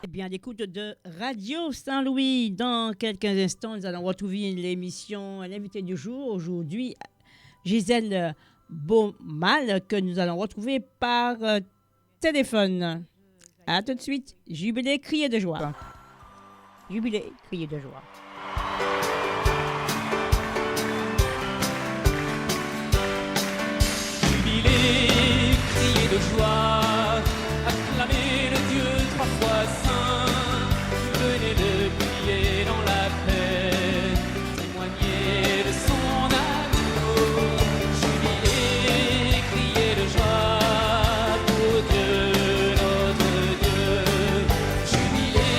Eh bien, l'écoute de Radio Saint-Louis. Dans quelques instants, nous allons retrouver l'émission, l'invité du jour. Aujourd'hui, Gisèle Beaumal, que nous allons retrouver par téléphone. À tout de suite. Jubilé, crier de joie. Jubilé, crier de joie. Jubilé, crier de joie, acclamer le Dieu trois fois saint, venez le prier dans la paix, témoigner de son amour. Jubilé, crier de joie pour Dieu, notre Dieu. Jubilé,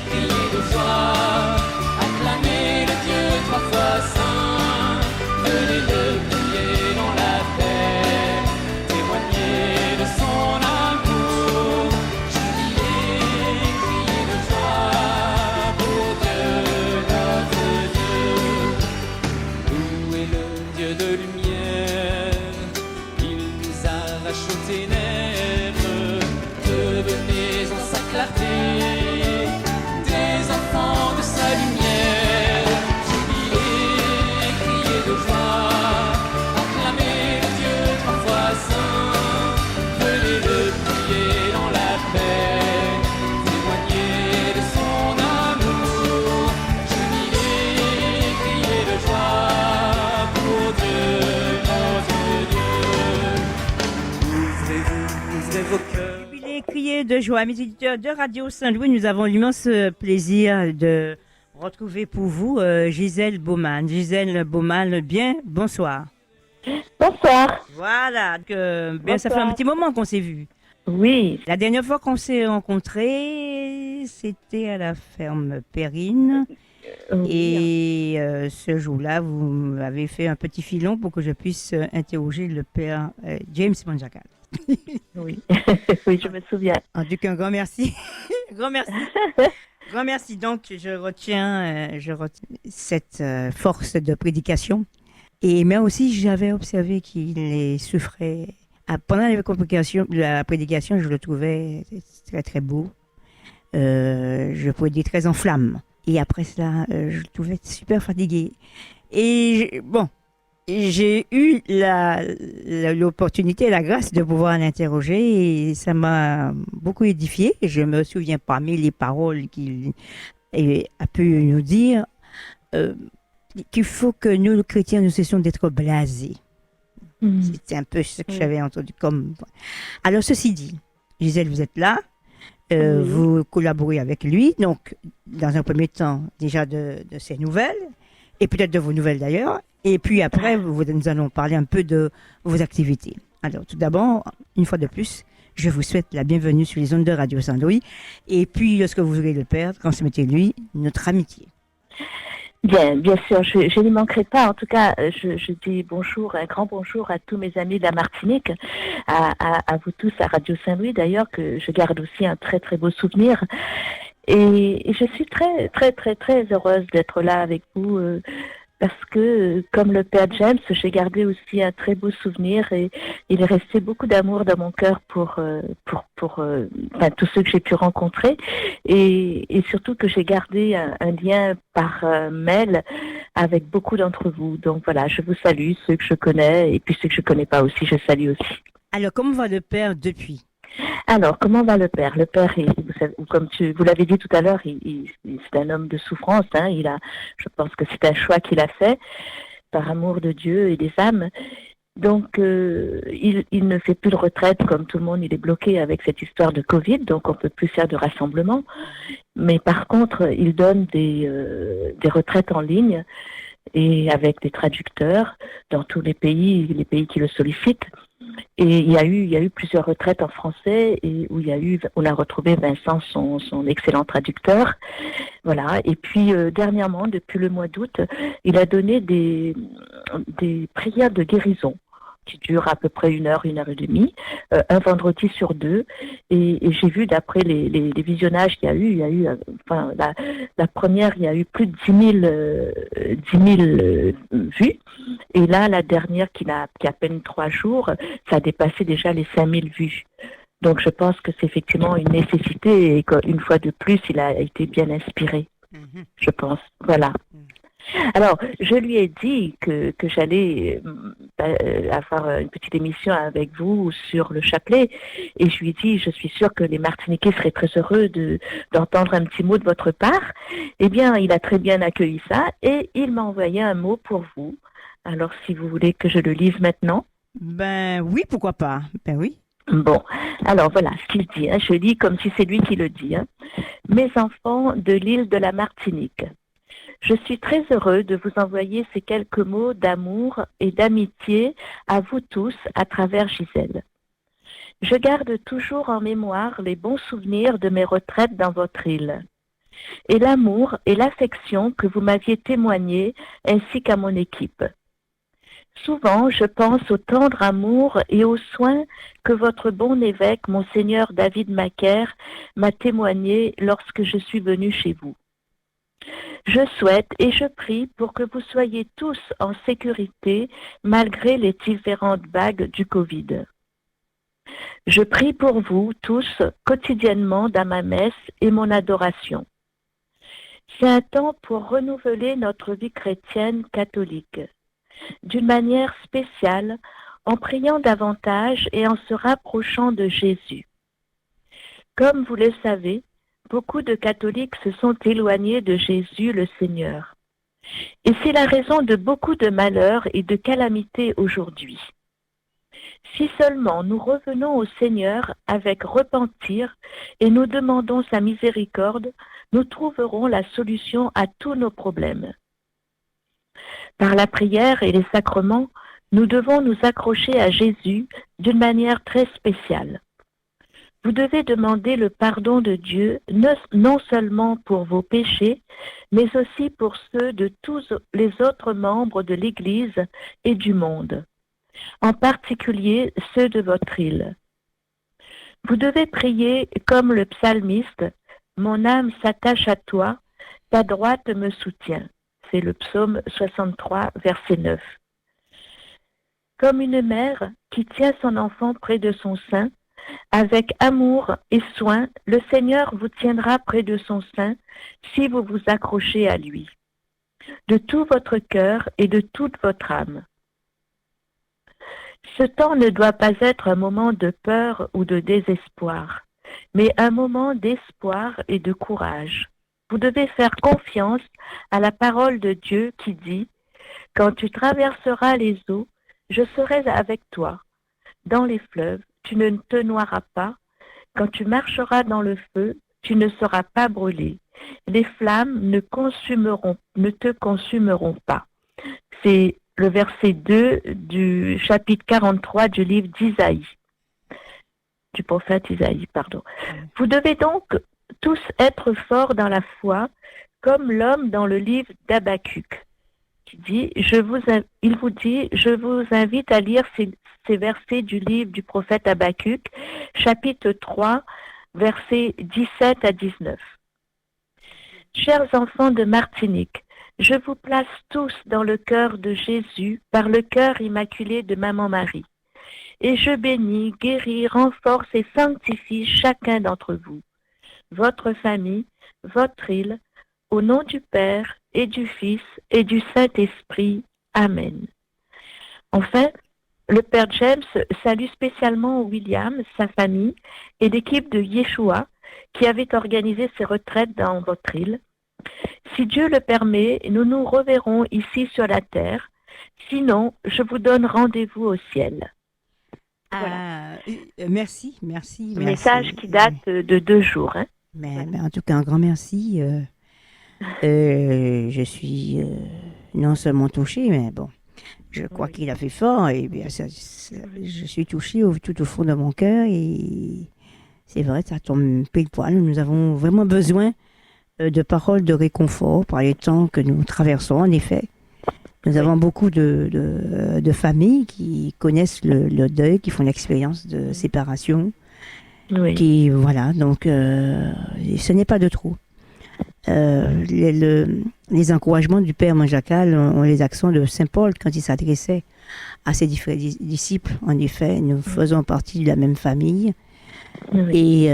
crier de joie, acclamer le Dieu trois fois saint, venez le prier dans la paix, témoigner de son amour. Jubilé, crier de joie pour Dieu, notre Dieu. Louez le Dieu de lumière, il nous arrache aux ténèbres, devenez en sa clarté, des enfants de sa lumière. Jubilé, crier de joie, acclamer le Dieu trois fois saint, venez le prier dans la paix, témoigner de son amour. Jubilé, crier de joie pour Dieu, notre Dieu. Ouvrez vos cœurs. Jubilé, crier de joie. Mes éditeurs de Radio Saint-Louis, nous avons l'immense plaisir de retrouver pour vous Gisèle Beaumal. Gisèle Beaumal, bien, bonsoir. Bonsoir. Voilà, ça fait un Bonsoir. petit moment qu'on s'est vu. Oui, La dernière fois qu'on s'est rencontrés, c'était à la ferme Perrine. oui. Et ce jour-là, vous m'avez fait un petit filon pour que je puisse interroger le père James Monjacal. Oui. Oui, je me souviens. En tout cas, un grand merci. Grand merci. Grand merci. Donc, je retiens cette force de prédication. Mais aussi, j'avais observé qu'il souffrait. Pendant la prédication, je le trouvais très, très beau. Je pourrais dire très en flamme. Et après cela, je le trouvais super fatigué. Et j'ai eu l'opportunité, la grâce de pouvoir l'interroger et ça m'a beaucoup édifié. Je me souviens parmi les paroles qu'il a pu nous dire qu'il faut que nous, les chrétiens, nous cessions d'être blasés. Mhm. C'était un peu ce que Oui. j'avais entendu comme... Alors, ceci dit, Gisèle, vous êtes là. Oui. Vous collaborez avec lui, donc dans un premier temps déjà de ses nouvelles, et peut-être de vos nouvelles d'ailleurs, et puis après nous allons parler un peu de vos activités. Alors tout d'abord, une fois de plus, je vous souhaite la bienvenue sur les ondes de Radio Saint-Louis, et puis lorsque vous aurez le perdre, transmettez-lui notre amitié. Bien sûr, je n'y manquerai pas. En tout cas, je dis bonjour, un grand bonjour à tous mes amis de la Martinique, à vous tous à Radio Saint-Louis d'ailleurs, que je garde aussi un très très beau souvenir. Et je suis très très très très heureuse d'être là avec vous. Parce que, comme le Père James, j'ai gardé aussi un très beau souvenir et il est resté beaucoup d'amour dans mon cœur pour tous ceux que j'ai pu rencontrer et surtout que j'ai gardé un lien par mail avec beaucoup d'entre vous. Donc voilà, je vous salue, ceux que je connais et puis ceux que je connais pas aussi, je salue aussi. Alors, comment va le père depuis? Alors, comment va le père? Le père, vous savez, comme vous l'avez dit tout à l'heure, c'est un homme de souffrance. Hein, je pense que c'est un choix qu'il a fait par amour de Dieu et des âmes. Donc, il ne fait plus de retraite comme tout le monde. Il est bloqué avec cette histoire de Covid, donc on peut plus faire de rassemblement. Mais par contre, il donne des retraites en ligne et avec des traducteurs dans tous les pays qui le sollicitent. Et il y a eu plusieurs retraites en français et où on a retrouvé Vincent, son excellent traducteur. Voilà. Et puis dernièrement, depuis le mois d'août, il a donné des prières de guérison qui durent à peu près une heure et demie, un vendredi sur deux. Et j'ai vu d'après les visionnages qu'il y a eu, la première, il y a eu plus de 10 000 vues. Et là, la dernière, qui a à peine 3 jours, ça a dépassé déjà les 5 000 vues. Donc, je pense que c'est effectivement une nécessité et qu'une fois de plus, il a été bien inspiré, Mhm. je pense. Voilà. Mhm. Alors, je lui ai dit que j'allais avoir une petite émission avec vous sur le chapelet et je lui ai dit, je suis sûre que les Martiniquais seraient très heureux d'entendre un petit mot de votre part. Eh bien, il a très bien accueilli ça et il m'a envoyé un mot pour vous. Alors, si vous voulez que je le lise maintenant. Ben oui, pourquoi pas? Ben oui. Bon, alors voilà ce qu'il dit. Je lis comme si c'est lui qui le dit. Mes enfants de l'île de la Martinique. Je suis très heureux de vous envoyer ces quelques mots d'amour et d'amitié à vous tous à travers Gisèle. Je garde toujours en mémoire les bons souvenirs de mes retraites dans votre île et l'amour et l'affection que vous m'aviez témoigné ainsi qu'à mon équipe. Souvent, je pense au tendre amour et aux soins que votre bon évêque, Monseigneur David Macaire, m'a témoigné lorsque je suis venu chez vous. Je souhaite et je prie pour que vous soyez tous en sécurité malgré les différentes vagues du Covid. Je prie pour vous tous quotidiennement dans ma messe et mon adoration. C'est un temps pour renouveler notre vie chrétienne catholique, d'une manière spéciale, en priant davantage et en se rapprochant de Jésus. Comme vous le savez, beaucoup de catholiques se sont éloignés de Jésus le Seigneur. Et c'est la raison de beaucoup de malheurs et de calamités aujourd'hui. Si seulement nous revenons au Seigneur avec repentir et nous demandons sa miséricorde, nous trouverons la solution à tous nos problèmes. Par la prière et les sacrements, nous devons nous accrocher à Jésus d'une manière très spéciale. Vous devez demander le pardon de Dieu, non seulement pour vos péchés, mais aussi pour ceux de tous les autres membres de l'Église et du monde, en particulier ceux de votre île. Vous devez prier comme le psalmiste, « Mon âme s'attache à toi, ta droite me soutient ». C'est le psaume 63, verset 9. Comme une mère qui tient son enfant près de son sein, avec amour et soin, le Seigneur vous tiendra près de son sein si vous vous accrochez à lui, de tout votre cœur et de toute votre âme. Ce temps ne doit pas être un moment de peur ou de désespoir, mais un moment d'espoir et de courage. Vous devez faire confiance à la parole de Dieu qui dit « Quand tu traverseras les eaux, je serai avec toi. Dans les fleuves, tu ne te noieras pas. Quand tu marcheras dans le feu, tu ne seras pas brûlé. Les flammes ne te consumeront pas. » C'est le verset 2 du chapitre 43 du livre d'Isaïe, du prophète Isaïe, pardon. Vous devez donc tous être forts dans la foi, comme l'homme dans le livre d'Habacuc, qui dit, il vous dit, je vous invite à lire ces versets du livre du prophète Habacuc, chapitre 3, versets 17 à 19. Chers enfants de Martinique, je vous place tous dans le cœur de Jésus par le cœur immaculé de Maman Marie. Et je bénis, guéris, renforce et sanctifie chacun d'entre vous, votre famille, votre île, au nom du Père et du Fils et du Saint-Esprit. Amen. Enfin, le Père James salue spécialement William, sa famille et l'équipe de Yeshua qui avait organisé ces retraites dans votre île. Si Dieu le permet, nous nous reverrons ici sur la terre. Sinon, je vous donne rendez-vous au ciel. Voilà. Merci. Un message qui date de 2 jours. Hein. Mais en tout cas, un grand merci. Je suis non seulement touchée, mais bon, je crois qu'il a fait fort. Et bien, je suis touchée tout au fond de mon cœur. Et c'est vrai, ça tombe pile poil. Nous avons vraiment besoin de paroles de réconfort par les temps que nous traversons, en effet. Nous avons beaucoup de familles qui connaissent le deuil, qui font l'expérience de séparation. Oui. Qui, voilà, donc ce n'est pas de trop. Les encouragements du Père Manjacal ont les accents de Saint Paul quand il s'adressait à ses différents disciples. En effet, nous faisons partie de la même famille. Oui. Et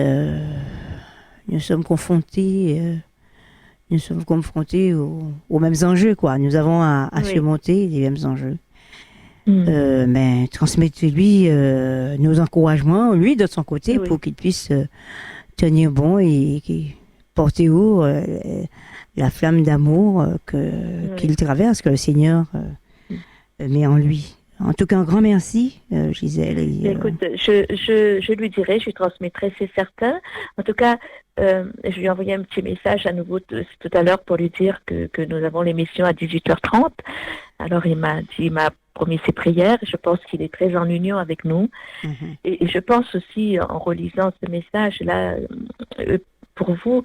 nous sommes confrontés, aux mêmes enjeux, quoi. Nous avons à Oui. surmonter les mêmes enjeux. Mm. Mais transmettez-lui nos encouragements, lui de son côté, Oui. pour qu'il puisse tenir bon et porter haut la flamme d'amour qu'il traverse, que le Seigneur met en lui. En tout cas, un grand merci, Gisèle. Écoute, je lui dirai, je lui transmettrai, c'est certain. En tout cas, je lui ai envoyé un petit message à nouveau tout à l'heure pour lui dire que nous avons l'émission à 18h30. Alors, il m'a promis ses prières. Je pense qu'il est très en union avec nous. Et je pense aussi, en relisant ce message-là, pour vous,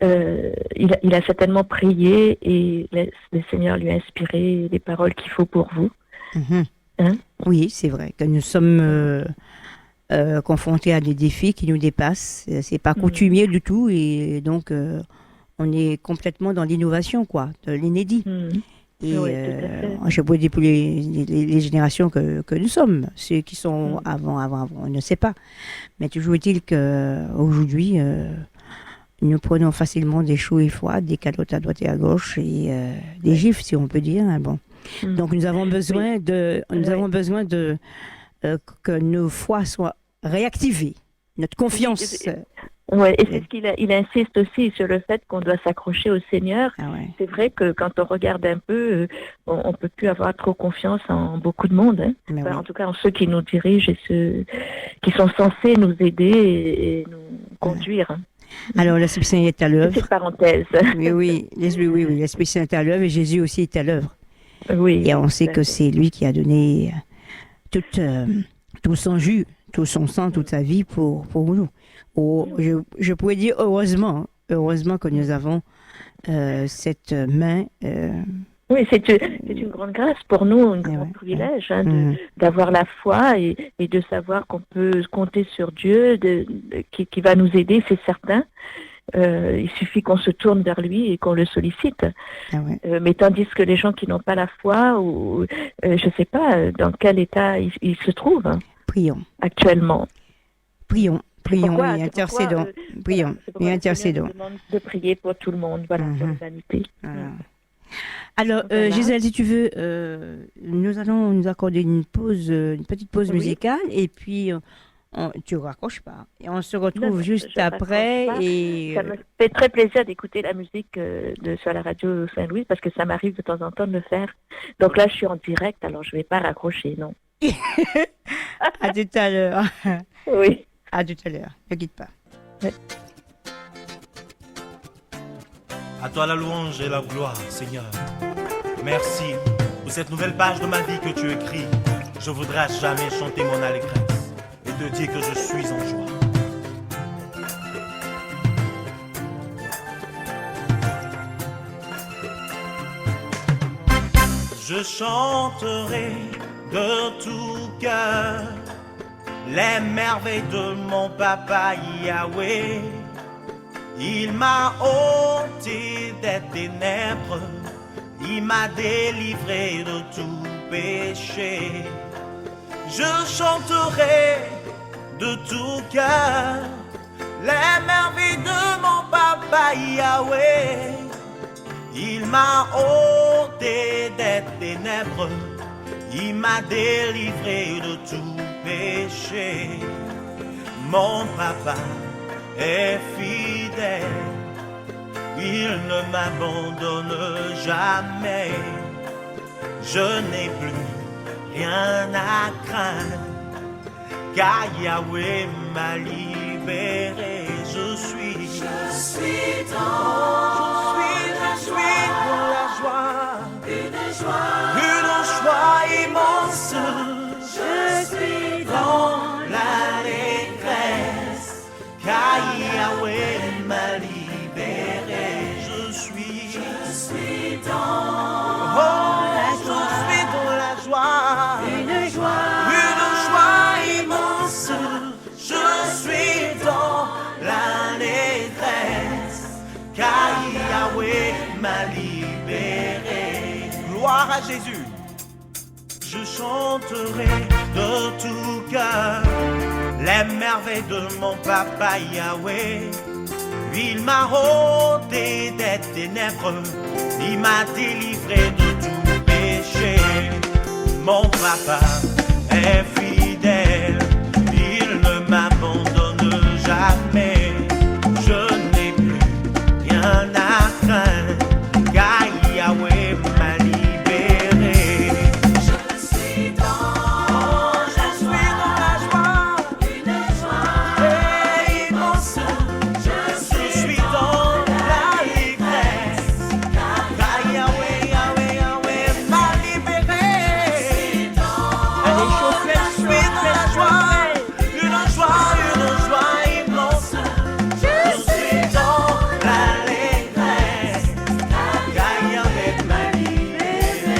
il a certainement prié et le Seigneur lui a inspiré les paroles qu'il faut pour vous. Hein? Oui, c'est vrai que nous sommes confrontés à des défis qui nous dépassent. C'est pas coutumier du tout et donc on est complètement dans l'innovation, quoi, de l'inédit. Et Oui, tout à fait. je peux dire pour les générations que nous sommes, ceux qui sont avant, on ne sait pas. Mais toujours est-il qu'aujourd'hui, nous prenons facilement des chauds et froids, des calottes à droite et à gauche et des gifles, si on peut dire. Hein, bon. Donc nous avons besoin que nos foi soient réactivées, notre confiance. Ouais, et c'est ce il insiste aussi sur le fait qu'on doit s'accrocher au Seigneur. Ah ouais. C'est vrai que quand on regarde un peu, on peut plus avoir trop confiance en beaucoup de monde. Hein. Mais Enfin, oui. en tout cas, en ceux qui nous dirigent et ceux qui sont censés nous aider et nous conduire. Hein. Alors l'Esprit Saint est à l'œuvre. Petite parenthèse. Oui, l'Esprit Saint est à l'œuvre et Jésus aussi est à l'œuvre. Oui. Et on sait que c'est lui qui a donné tout son jus, tout son sang, toute sa vie pour nous. Je pourrais dire heureusement que nous avons cette main. Oui, c'est une grande grâce pour nous, un grand privilège d'avoir la foi et de savoir qu'on peut compter sur Dieu, qui va nous aider, c'est certain. Il suffit qu'on se tourne vers lui et qu'on le sollicite. Ah ouais. Mais tandis que les gens qui n'ont pas la foi, ou je ne sais pas dans quel état ils se trouvent Prions. Actuellement. Prions Pourquoi, et intercédons. Prions et intercédons. Je demande de prier pour tout le monde, voilà, pour l'humanité. Voilà. Alors, Gisèle, si tu veux, nous allons nous accorder une petite pause musicale et puis tu raccroches pas. Et on se retrouve juste après. Et ça me fait très plaisir d'écouter la musique sur la radio Saint-Louis parce que ça m'arrive de temps en temps de le faire. Donc là, je suis en direct, alors je ne vais pas raccrocher, non. À tout à l'heure. Oui. À tout à l'heure. Ne quitte pas. Ouais. À toi la louange et la gloire, Seigneur. Merci pour cette nouvelle page de ma vie que tu écris. Je voudrais à jamais chanter mon allégresse et te dire que je suis en joie. Je chanterai de tout cœur les merveilles de mon papa Yahweh. Il m'a ôté des ténèbres, il m'a délivré de tout péché. Je chanterai de tout cœur les merveilles de mon papa Yahweh. Il m'a ôté des ténèbres, il m'a délivré de tout péché. Mon papa est fidèle, il ne m'abandonne jamais. Je n'ai plus rien à craindre, car Yahweh m'a libéré. Je suis dans la joie, une joie immense. Je suis dans l'allégresse, car Yahweh m'a libéré. Je suis dans la joie, une joie immense. Je suis dans l'allégresse, car Yahweh m'a libéré. Gloire à Jésus. Je chanterai de tout cœur les merveilles de mon papa Yahweh. Il m'a ôté des ténèbres, il m'a délivré de tout péché. Mon papa est fidèle, il ne m'abandonne jamais. Je n'ai plus rien à craindre, car Yahweh m'a libéré. Je suis dans la joie, une joie immense. Je suis dans l'allégresse, car Yahweh m'a libéré. Allez, chauffez, Je suis dans la joie, une joie immense. Je suis dans l'allégresse, car Yahweh m'a libéré.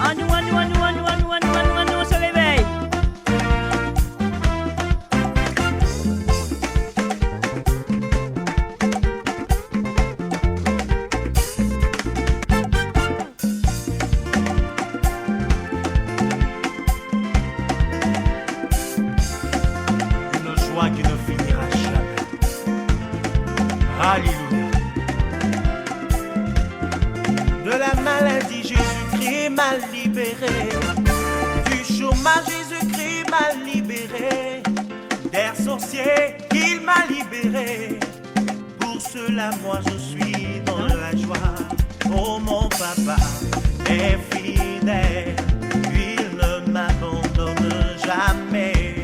À nous, on se réveille. Une joie qui ne finira jamais. Alléluia. De la maladie, Jésus-Christ m'a libéré. Du chômage, Jésus-Christ m'a libéré. Des sorciers, il m'a libéré. Pour cela, moi, je suis dans la joie. Oh, mon papa est fidèle. Il ne m'abandonne jamais.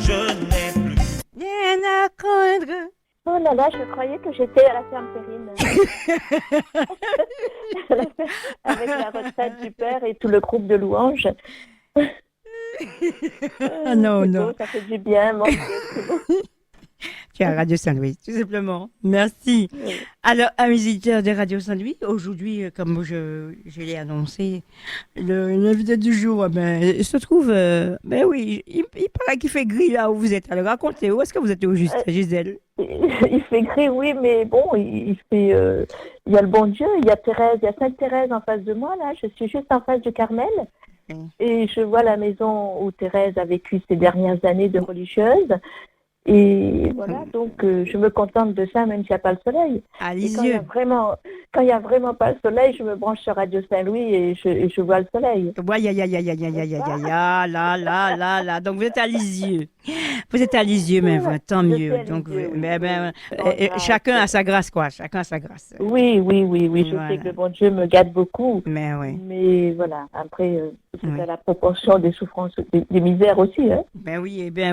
Je n'ai plus. Rien à craindre. Oh là là, je croyais que j'étais à la ferme Périne. Avec la retraite du père et tout le groupe de louanges. Ah non, C'est non. beau, ça fait du bien, mon Dieu, c'est beau. Tu es à Radio Saint-Louis, tout simplement. Merci. Oui. Alors, amis auditeurs de Radio Saint-Louis, aujourd'hui, comme je l'ai annoncé, l'invité du jour, il se trouve, oui, il paraît qu'il fait gris là où vous êtes. Alors, racontez, où est-ce que vous êtes au juste, Gisèle? Il fait gris, oui, mais bon, il fait. Il y a le bon Dieu, il y a Thérèse, il y a Sainte Thérèse en face de moi, là. Je suis juste en face du Carmel. Et je vois la maison où Thérèse a vécu ses dernières années de religieuse. Et voilà, donc je me contente de ça, même s'il n'y a pas le soleil. À Et quand il y Lisieux. a vraiment pas le soleil, je me branche sur Radio Saint-Louis et je vois le soleil. Ouais, là. Donc, vous êtes à Lisieux. Vous êtes à Lisieux, mais Voilà. tant Je mieux. suis à Donc, Lisieux, oui. chacun a sa grâce, quoi. Chacun a sa grâce. Oui, je Voilà. sais que le bon Dieu me gâte beaucoup. Mais oui. Mais voilà, après, c'est Oui. à la proportion des souffrances, des misères aussi. Hein. Ben oui, mais.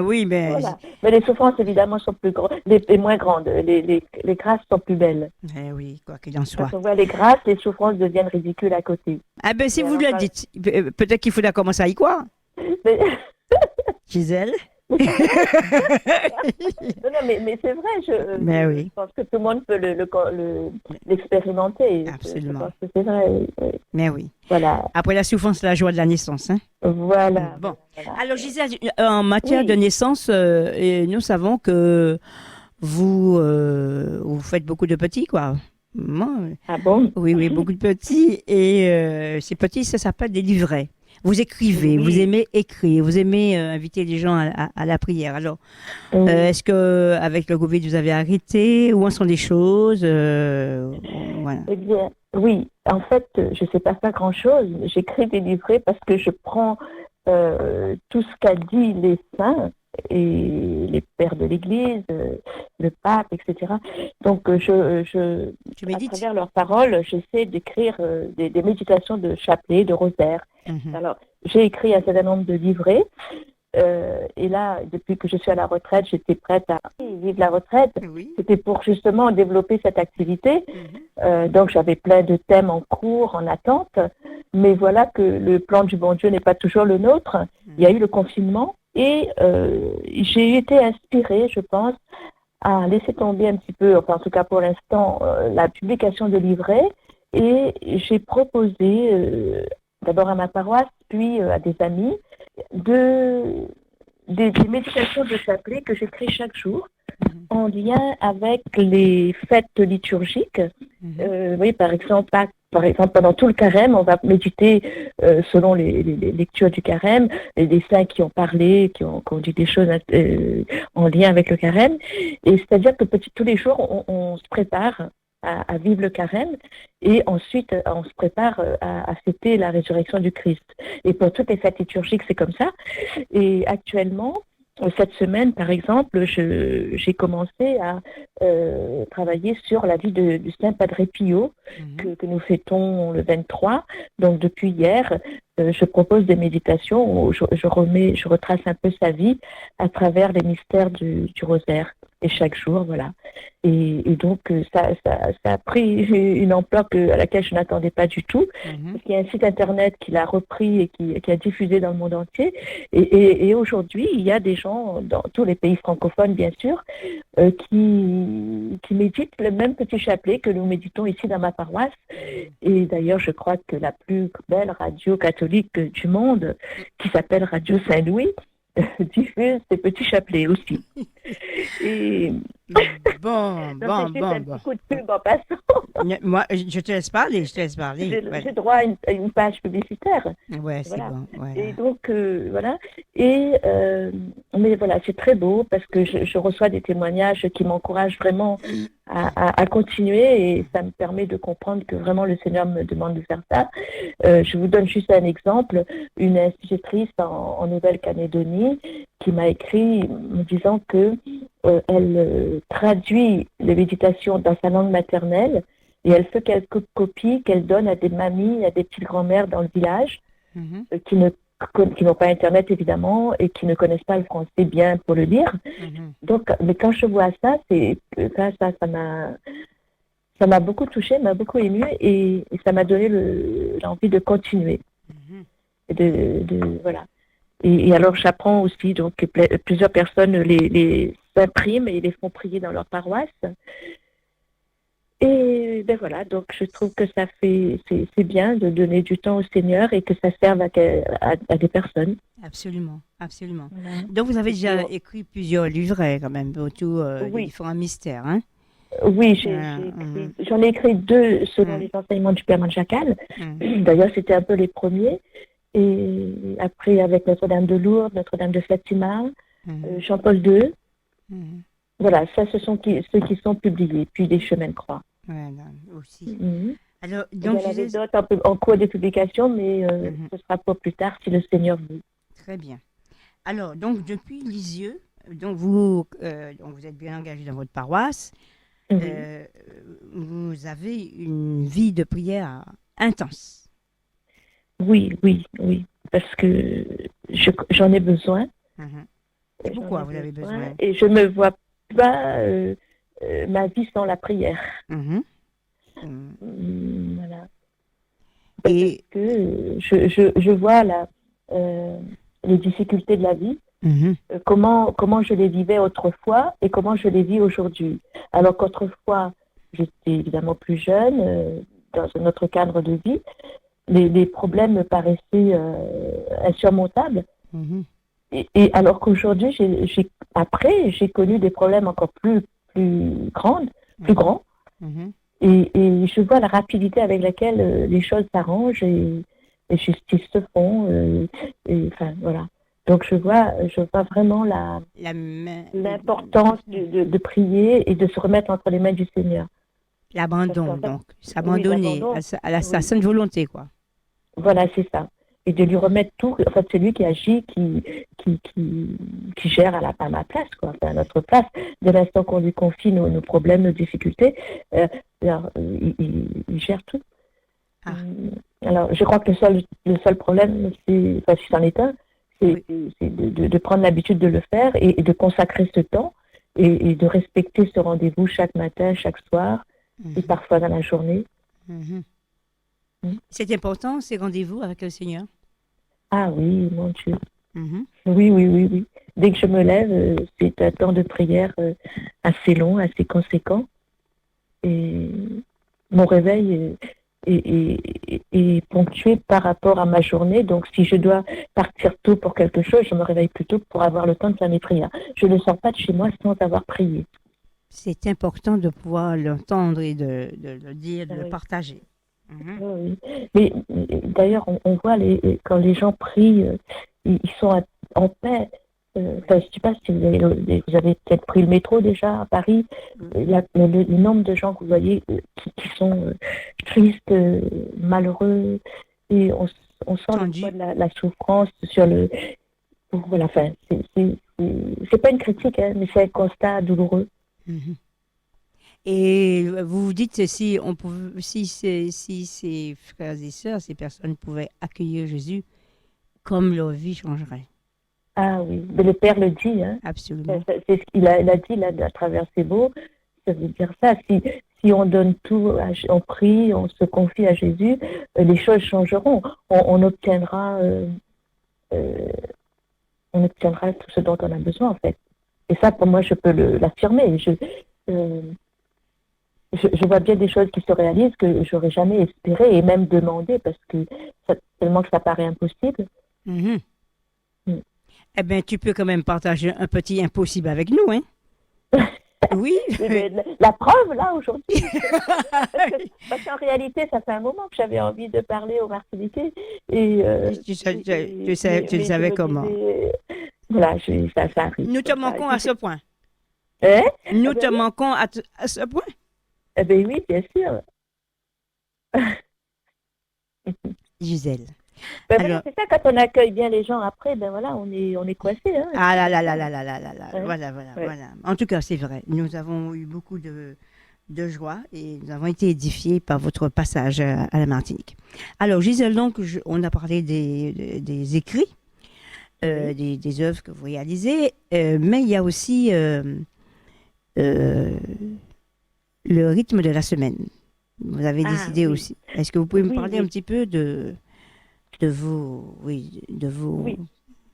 Voilà. Mais les souffrances, évidemment, sont plus grandes, les moins grandes. Les grâces sont plus belles. Eh oui, quoi qu'il en soit. Quand on voit les grâces, les souffrances deviennent ridicules à côté. Ah ben, si Et vous alors, le dites, peut-être qu'il faudra commencer à y croire, Mais, Gisèle. non, mais c'est vrai, Mais je oui. pense que tout le monde peut l'expérimenter. Absolument. Je pense que c'est vrai. Mais oui. Voilà. Après la souffrance, la joie de la naissance. Hein? Voilà. Bon. Voilà. Alors, Gisèle, en matière Oui. de naissance, et nous savons que vous faites beaucoup de petits, quoi. Moi, Ah bon? oui, beaucoup de petits. Et ces petits, ça s'appelle des livrets. Vous écrivez, Oui. vous aimez écrire, vous aimez inviter les gens à la prière. Alors, est-ce que avec le Covid, vous avez arrêté? Où en sont les choses? Voilà. Eh bien, oui. En fait, je ne sais pas faire grand-chose. J'écris des livrets parce que je prends tout ce qu'a dit les saints et les pères de l'Église, le pape, etc. Donc, Tu à médites? travers leurs paroles, j'essaie d'écrire des méditations de chapelet, de rosaire. Mhm. Alors, j'ai écrit un certain nombre de livrets. Et là, depuis que je suis à la retraite, j'étais prête à vivre la retraite. Oui. C'était pour justement développer cette activité. Mhm. Donc, j'avais plein de thèmes en cours, en attente. Mais voilà que le plan du bon Dieu n'est pas toujours le nôtre. Il y a eu le confinement et j'ai été inspirée, je pense, à laisser tomber un petit peu, enfin en tout cas pour l'instant, la publication de livrets. Et j'ai proposé d'abord à ma paroisse, puis à des amis, des méditations de chapelet que j'écris chaque jour en lien avec les fêtes liturgiques. Mhm. Oui, par exemple, Pâques, par exemple, pendant tout le carême, on va méditer selon les lectures du carême, les saints qui ont parlé, qui ont dit des choses en lien avec le carême. Et c'est-à-dire que tous les jours, on se prépare à vivre le carême et ensuite on se prépare à fêter la résurrection du Christ. Et pour toutes les fêtes liturgiques, c'est comme ça. Et actuellement, cette semaine, par exemple, j'ai commencé à travailler sur la vie du Saint Padre Pio, que nous fêtons le 23. Donc, depuis hier, je propose des méditations où je retrace un peu sa vie à travers les mystères du rosaire. Et chaque jour, voilà. Et donc, ça a pris une ampleur à laquelle je n'attendais pas du tout. Parce qu'il y a un site internet qui l'a repris et qui a diffusé dans le monde entier. Et aujourd'hui, il y a des gens, dans tous les pays francophones, bien sûr, qui méditent le même petit chapelet que nous méditons ici dans ma paroisse. Et d'ailleurs, je crois que la plus belle radio catholique du monde, qui s'appelle Radio Saint-Louis, diffuse ces petits chapelets aussi. Et Bon. Petit coup de pub en passant. Moi, je te laisse parler. J'ai droit à une page publicitaire. Ouais, c'est voilà. bon. Voilà. Et donc, voilà. Et, mais voilà, c'est très beau parce que je reçois des témoignages qui m'encouragent vraiment à continuer et ça me permet de comprendre que vraiment le Seigneur me demande de faire ça. Je vous donne juste un exemple. Une institutrice en Nouvelle-Calédonie qui m'a écrit me disant que elle traduit les méditations dans sa langue maternelle et elle fait quelques copies qu'elle donne à des mamies, à des petites grand-mères dans le village qui n'ont pas Internet évidemment et qui ne connaissent pas le français bien pour le lire. Donc, mais quand je vois ça, ça m'a beaucoup touchée, m'a beaucoup émue et ça m'a donné l'envie de continuer. Voilà. Et alors j'apprends aussi donc que plusieurs personnes les impriment et les font prier dans leur paroisse. Et ben voilà, donc je trouve que c'est bien de donner du temps au Seigneur et que ça serve à des personnes. Absolument. Voilà. Donc vous avez déjà écrit plusieurs livrets quand même autour des différents mystères, hein? Oui, j'en ai écrit 2 selon les enseignements du Père Manjacal. D'ailleurs, c'était un peu les premiers. Et après, avec Notre-Dame de Lourdes, Notre-Dame de Fatima, Jean-Paul II. Voilà, ça, ce sont ceux qui sont publiés. Puis les chemins de croix. Voilà, aussi. Alors, donc, il y en avait d'autres en cours de publication, mais ce sera pour plus tard si le Seigneur veut. Très bien. Alors, donc, depuis Lisieux, donc vous êtes bien engagé dans votre paroisse. Vous avez une vie de prière intense. Oui, parce que j'en ai besoin. Et pourquoi vous avez besoin? Et je ne me vois pas ma vie sans la prière. Voilà. Et que je vois les difficultés de la vie, comment je les vivais autrefois et comment je les vis aujourd'hui. Alors qu'autrefois, j'étais évidemment plus jeune, dans un autre cadre de vie, les problèmes me paraissaient insurmontables. Et alors qu'aujourd'hui, j'ai connu des problèmes encore plus grands. Et je vois la rapidité avec laquelle les choses s'arrangent et justice se font. Enfin, voilà. Donc je vois vraiment l'importance de prier et de se remettre entre les mains du Seigneur. L'abandon, donc. S'abandonner à sa sainte volonté, quoi. Voilà, c'est ça. Et de lui remettre tout. En fait, c'est lui qui agit, qui gère à ma place, quoi, enfin, à notre place. De l'instant qu'on lui confie nos problèmes, nos difficultés, il gère tout. Alors, je crois que le seul problème, si c'en est un, c'est de prendre l'habitude de le faire et de consacrer ce temps et de respecter ce rendez-vous chaque matin, chaque soir et parfois dans la journée. C'est important, ces rendez-vous avec le Seigneur? Ah oui, mon Dieu. Oui. Dès que je me lève, c'est un temps de prière assez long, assez conséquent. Et mon réveil est ponctué par rapport à ma journée. Donc, si je dois partir tôt pour quelque chose, je me réveille plus tôt pour avoir le temps de faire mes prières. Je ne sors pas de chez moi sans avoir prié. C'est important de pouvoir l'entendre et de le dire, de le partager. Mhm. Oui, oui. Mais d'ailleurs, on voit quand les gens prient, ils sont en paix. Enfin, je ne sais pas si vous avez peut-être pris le métro déjà à Paris. Le nombre de gens que vous voyez qui sont tristes, malheureux, et on sent le poids Tendu. de la souffrance sur le. Voilà, enfin, c'est pas une critique, hein, mais c'est un constat douloureux. Mhm. Et vous vous dites si on pouvait, si ces frères et sœurs, ces personnes pouvaient accueillir Jésus, comme leur vie changerait. Ah oui, mais le Père le dit, hein. Absolument. C'est ce il a dit là, à travers ces mots. Ça veut dire ça. Si on donne tout, on prie, on se confie à Jésus, les choses changeront. On obtiendra, euh, on obtiendra tout ce dont on a besoin, en fait. Et ça, pour moi, je peux l'affirmer. Euh, je vois bien des choses qui se réalisent que j'aurais jamais espéré et même demandé parce que tellement que ça paraît impossible. Mhm. Mm. Eh bien, tu peux quand même partager un petit impossible avec nous, hein? Oui. Mais la preuve, là, aujourd'hui, parce qu'en réalité, ça fait un moment que j'avais envie de parler aux Martiniquais. Et, Tu le mais je savais me comment? disais, voilà, ça arrive Nous te comme ça. Et manquons puis, à ce point. hein? Ah Nous te ben oui, manquons à ce point. ah ben oui, bien sûr. Gisèle. Ben voilà, Alors, c'est ça, quand on accueille bien les gens après, ben voilà, on est coincé, hein, ah là c'est là là ça, là hein. là là là là. Ouais, Voilà, voilà, ouais. voilà. En tout cas, c'est vrai. Nous avons eu beaucoup de joie et nous avons été édifiés par votre passage à la Martinique. Alors, Gisèle, donc, on a parlé des écrits, Oui. des œuvres que vous réalisez, mais il y a aussi euh, le rythme de la semaine. Vous avez Ah décidé oui, aussi. Est-ce que vous pouvez me oui, parler un oui, petit peu de vos oui.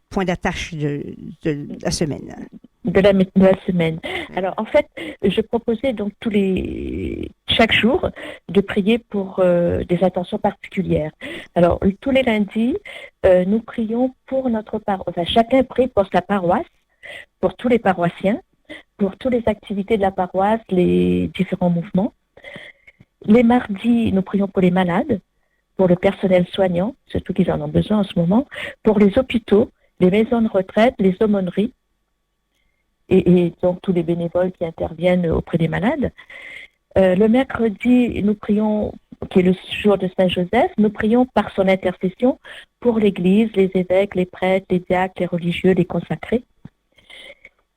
points d'attache de la semaine? De la semaine. Oui. Alors, en fait, je proposais donc chaque jour de prier pour des intentions particulières. Alors, tous les lundis, nous prions pour notre paroisse. Enfin, chacun prie pour sa paroisse, pour tous les paroissiens, pour toutes les activités de la paroisse, les différents mouvements. Les mardis, nous prions pour les malades, pour le personnel soignant, surtout qu'ils en ont besoin en ce moment, pour les hôpitaux, les maisons de retraite, les aumôneries, et donc tous les bénévoles qui interviennent auprès des malades. Le mercredi, nous prions, qui est le jour de Saint-Joseph, nous prions par son intercession pour l'Église, les évêques, les prêtres, les diacres, les religieux, les consacrés.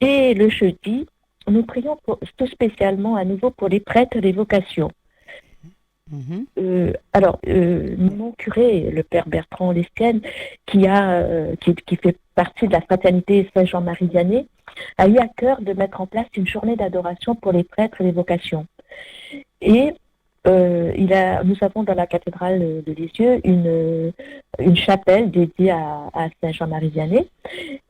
Et le jeudi, nous prions tout spécialement à nouveau pour les prêtres des vocations. Mhm. Mon curé, le père Bertrand Lestienne, qui fait partie de la fraternité Saint-Jean-Marie Vianney, a eu à cœur de mettre en place une journée d'adoration pour les prêtres et les vocations. Et nous avons dans la cathédrale de Lisieux une chapelle dédiée à Saint-Jean-Marie Vianney.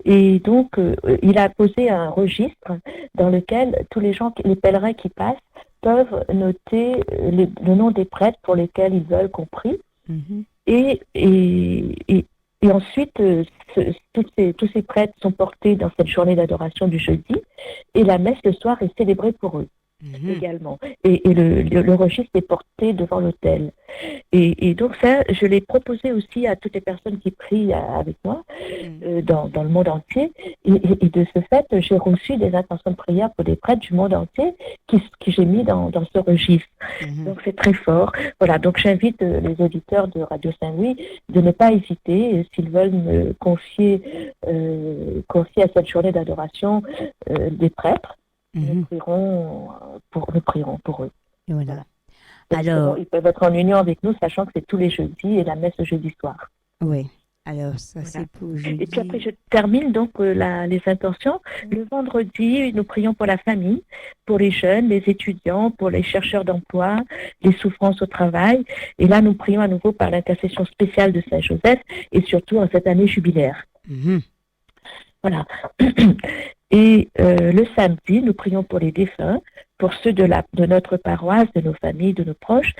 Et donc, il a posé un registre dans lequel tous les pèlerins qui passent, peuvent noter le nom des prêtres pour lesquels ils veulent qu'on prie. Mhm. Et ensuite, tous ces prêtres sont portés dans cette journée d'adoration du jeudi, et la messe le soir est célébrée pour eux également. Et le registre est porté devant l'autel. Et donc ça, je l'ai proposé aussi à toutes les personnes qui prient avec moi dans le monde entier. Et de ce fait, j'ai reçu des intentions de prière pour des prêtres du monde entier que j'ai mis dans ce registre. Mhm. Donc c'est très fort. Voilà, donc j'invite les auditeurs de Radio Saint-Louis de ne pas hésiter, s'ils veulent me confier à cette journée d'adoration des prêtres. Mhm. Nous prierons pour eux. Et voilà. Voilà. Alors, Ils peuvent être en union avec nous, sachant que c'est tous les jeudis et la messe le jeudi soir. oui. Alors, ça, Voilà. c'est pour Et puis après, jeudi. je termine donc les intentions. Le vendredi, nous prions pour la famille, pour les jeunes, les étudiants, pour les chercheurs d'emploi, les souffrances au travail. Et là, nous prions à nouveau par l'intercession spéciale de Saint-Joseph et surtout en cette année jubilaire. Mhm. Voilà. Et le samedi, nous prions pour les défunts, pour ceux de notre paroisse, de nos familles, de nos proches,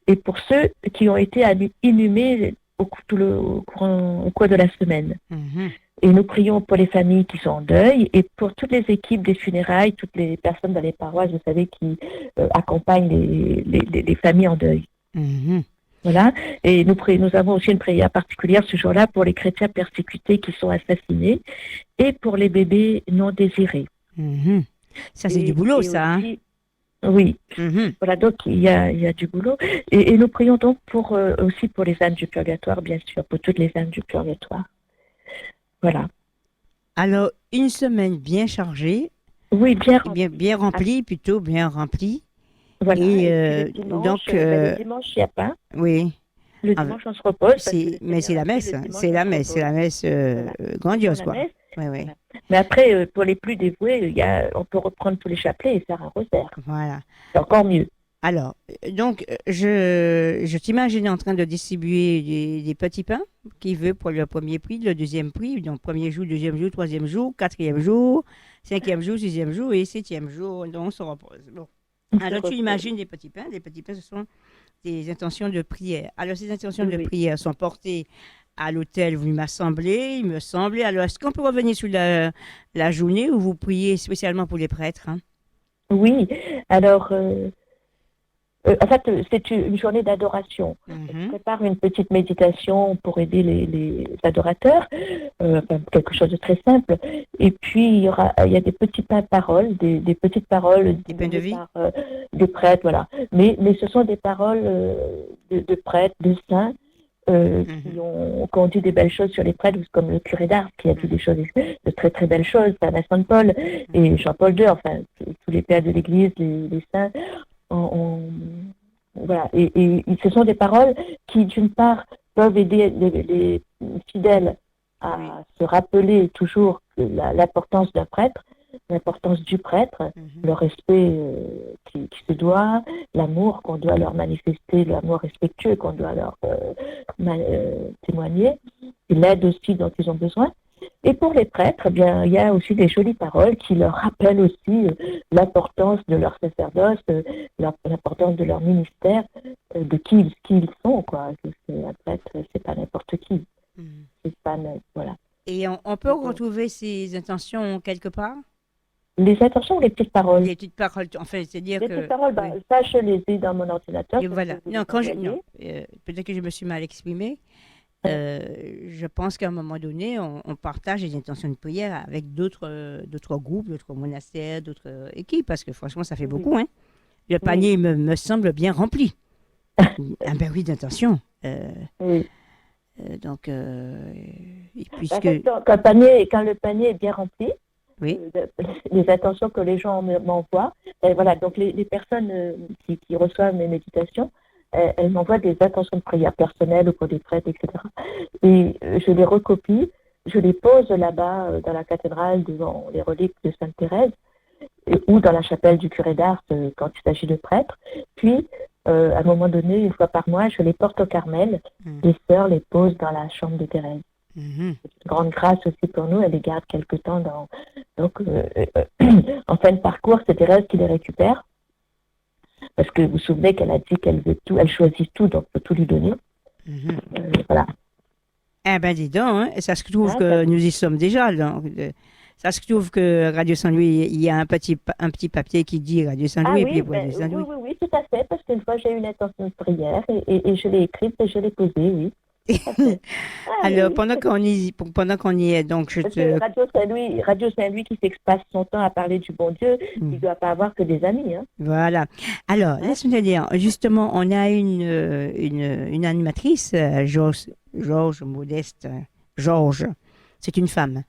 et pour ceux qui ont été inhumés au cours de la semaine. Mhm. Et nous prions pour les familles qui sont en deuil et pour toutes les équipes des funérailles, toutes les personnes dans les paroisses, vous savez, qui accompagnent les familles en deuil. Mhm. Voilà. Et nous avons aussi une prière particulière ce jour-là pour les chrétiens persécutés qui sont assassinés et pour les bébés non désirés. Mhm. Ça, c'est du boulot, Et ça. Hein? aussi, oui, Mhm. voilà, donc il y a du boulot. Et nous prions donc aussi pour les âmes du purgatoire, bien sûr, pour toutes les âmes du purgatoire. Voilà. Alors, une semaine bien chargée, Oui, bien bien rempli. remplie, plutôt bien remplie. Voilà. Et Et puis le dimanche, donc, le dimanche, il n'y a pas. oui. Le Ah, dimanche, on se repose parce que le mais c'est Seigneur la a dit messe, le hein. dimanche, C'est on la se messe, c'est repose. la messe Voilà. Nous faisons grandiose, la quoi. messe. Oui, oui. Voilà. Mais après, pour les plus dévoués, on peut reprendre tous les chapelets et faire un rosaire. Voilà. C'est encore mieux. Alors, donc, je t'imagine en train de distribuer des petits pains qui veut pour le premier prix, le deuxième prix, donc premier jour, deuxième jour, troisième jour, quatrième jour, cinquième jour, sixième jour et septième jour, donc on se repose. Bon. On se Alors, tu repose. imagines des petits pains. Les petits pains, ce sont des intentions de prière. Alors, ces intentions de Oui. prière sont portées à l'hôtel, vous m'assemblez, il me semblait. Alors, est-ce qu'on peut revenir sur la journée où vous priez spécialement pour les prêtres, hein? Oui. Alors, en fait, c'est une journée d'adoration. Je Mhm. prépare une petite méditation pour aider les adorateurs, enfin, quelque chose de très simple. Et puis, il y a des petits pains paroles, des petites paroles Des pains de données vie? par des prêtres, voilà. Mais ce sont des paroles de prêtres, de saints, qui ont dit des belles choses sur les prêtres, comme le curé d'Ars, qui a dit des choses, de très très belles choses, Saint Paul et Jean-Paul II, enfin, tous les pères de l'Église, les saints. Voilà. Et ce sont des paroles qui, d'une part, peuvent aider les fidèles à se rappeler toujours l'importance d'un prêtre, l'importance du prêtre, le respect qui se doit, l'amour qu'on doit leur manifester, l'amour respectueux qu'on doit leur témoigner, et l'aide aussi dont ils ont besoin. Et pour les prêtres, eh bien, il y a aussi des jolies paroles qui leur rappellent aussi l'importance de leur sacerdoce, l'importance de leur ministère, de qui ils sont, quoi. Un prêtre, c'est pas n'importe qui. C'est pas, voilà. Et on peut retrouver ces intentions quelque part? Les intentions ou les petites paroles? Les petites paroles, enfin, c'est-à-dire Les que... petites paroles, Oui. ça, je les ai dans mon ordinateur. Et voilà. Non, Non. peut-être que je me suis mal exprimée. Je pense qu'à un moment donné, on partage les intentions de prière avec d'autres groupes, d'autres monastères, d'autres équipes, parce que franchement, ça fait beaucoup, hein. Le panier me semble bien rempli. Ah ben oui, d'intention. Oui. Donc, et puisque... Quand le panier est bien rempli, Oui. Les intentions que les gens m'envoient, voilà, donc les personnes qui reçoivent mes méditations, elles m'envoient des intentions de prière personnelles ou pour des prêtres, etc. Et je les recopie, je les pose là-bas dans la cathédrale devant les reliques de Sainte Thérèse ou dans la chapelle du curé d'Ars quand il s'agit de prêtres. Puis, à un moment donné, une fois par mois, je les porte au Carmel. Les sœurs les posent dans la chambre de Thérèse. C'est une grande grâce aussi pour nous, elle les garde quelque temps donc en fin de parcours, c'est Thérèse qui les récupère parce que vous vous souvenez qu'elle a dit qu'elle veut tout, elle choisit tout, donc il faut tout lui donner. Voilà. Eh ben dis donc, hein, ça se trouve que nous y sommes déjà. Donc, ça se trouve que Radio Saint-Louis, il y a un petit papier qui dit Radio Saint-Louis et puis Radio Saint-Louis. Oui, tout à fait, parce qu'une fois j'ai eu une intention de prière et je l'ai écrite et je l'ai posée, oui. Alors, pendant qu'on y est, donc Parce que Radio Saint-Louis qui passe son temps à parler du bon Dieu, il ne doit pas avoir que des amis. Hein. Voilà. Alors, laisse-moi dire, justement, on a une animatrice, Georges Modeste, Georges, c'est une femme.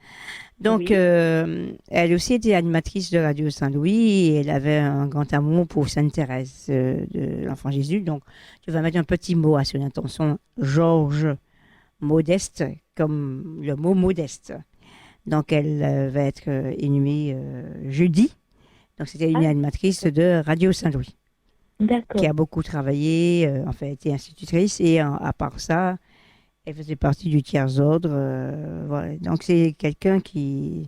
Donc, elle aussi était animatrice de Radio Saint-Louis et elle avait un grand amour pour Sainte Thérèse de l'Enfant Jésus. Donc, tu vas mettre un petit mot à son intention, Georges Modeste, comme le mot modeste. Donc, elle va être inhumée jeudi. Donc, c'était une animatrice de Radio Saint-Louis. Qui a beaucoup travaillé, enfin, été institutrice et à part ça, elle faisait partie du tiers-ordre. Voilà. Donc, c'est quelqu'un qui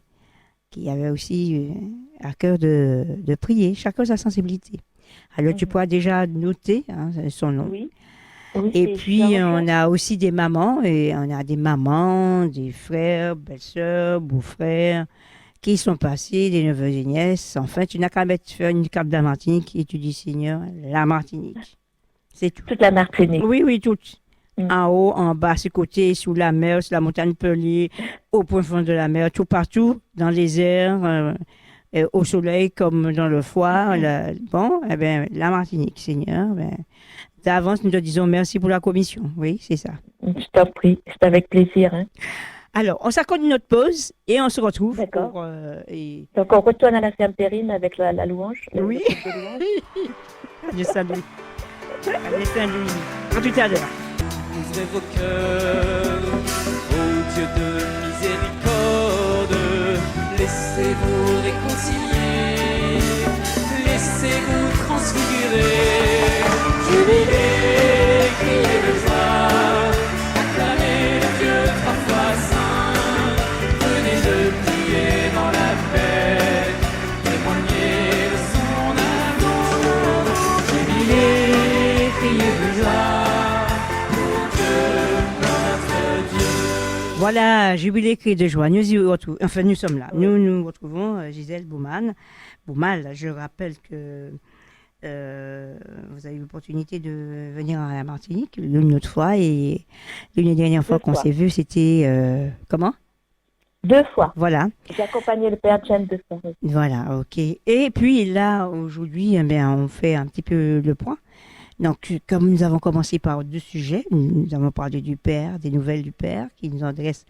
avait aussi à cœur de prier, chacun sa sensibilité. Alors, tu pourras déjà noter son nom. Oui. Et puis, on a aussi des mamans, et on a des mamans, des frères, belles-sœurs, beaux-frères, qui sont passés, des neveux et nièces. En fait, tu n'as qu'à faire une carte de la Martinique et tu dis, Seigneur, la Martinique. C'est tout. Toute la Martinique. Oui, oui, tout. Mm. En haut, en bas, sur côté, sous la mer, sur la montagne Pelée, au point fond de la mer, tout partout, dans les airs, au soleil comme dans le foie. Bon, eh bien, la Martinique, Seigneur, ben, d'avance, nous te disons merci pour la commission. Oui, c'est ça. Je t'en prie, c'est avec plaisir. Hein. Alors, on s'accorde une autre pause et on se retrouve D'accord. pour... Donc on retourne à la Sainte-Périne avec la louange. Oui. Le groupe de louange. Adieu, salut. Allez, salut. À tout à l'heure. Ouvrez vos cœurs au Dieu de miséricorde. Laissez-vous réconcilier, laissez-vous transfigurer. Jubilez, criez de joie, acclamez le Dieu trois fois saint. Venez le prier dans la paix, témoignez de son amour. Jubilez, criez de joie. Voilà, jubilé, cri de joie. Nous y retrouvons, enfin, nous sommes là. Nous nous retrouvons, Gisèle Bouman. Boumal, je rappelle que vous avez eu l'opportunité de venir à la Martinique une autre fois et l'une des dernières fois qu'on s'est vu, c'était comment? 2 fois. Voilà. J'ai accompagné le père Jen 2 fois. Voilà, ok. Et puis là, aujourd'hui, eh bien, on fait un petit peu le point. Donc, comme nous avons commencé par 2 sujets, nous avons parlé du Père, des nouvelles du Père, qui nous adresse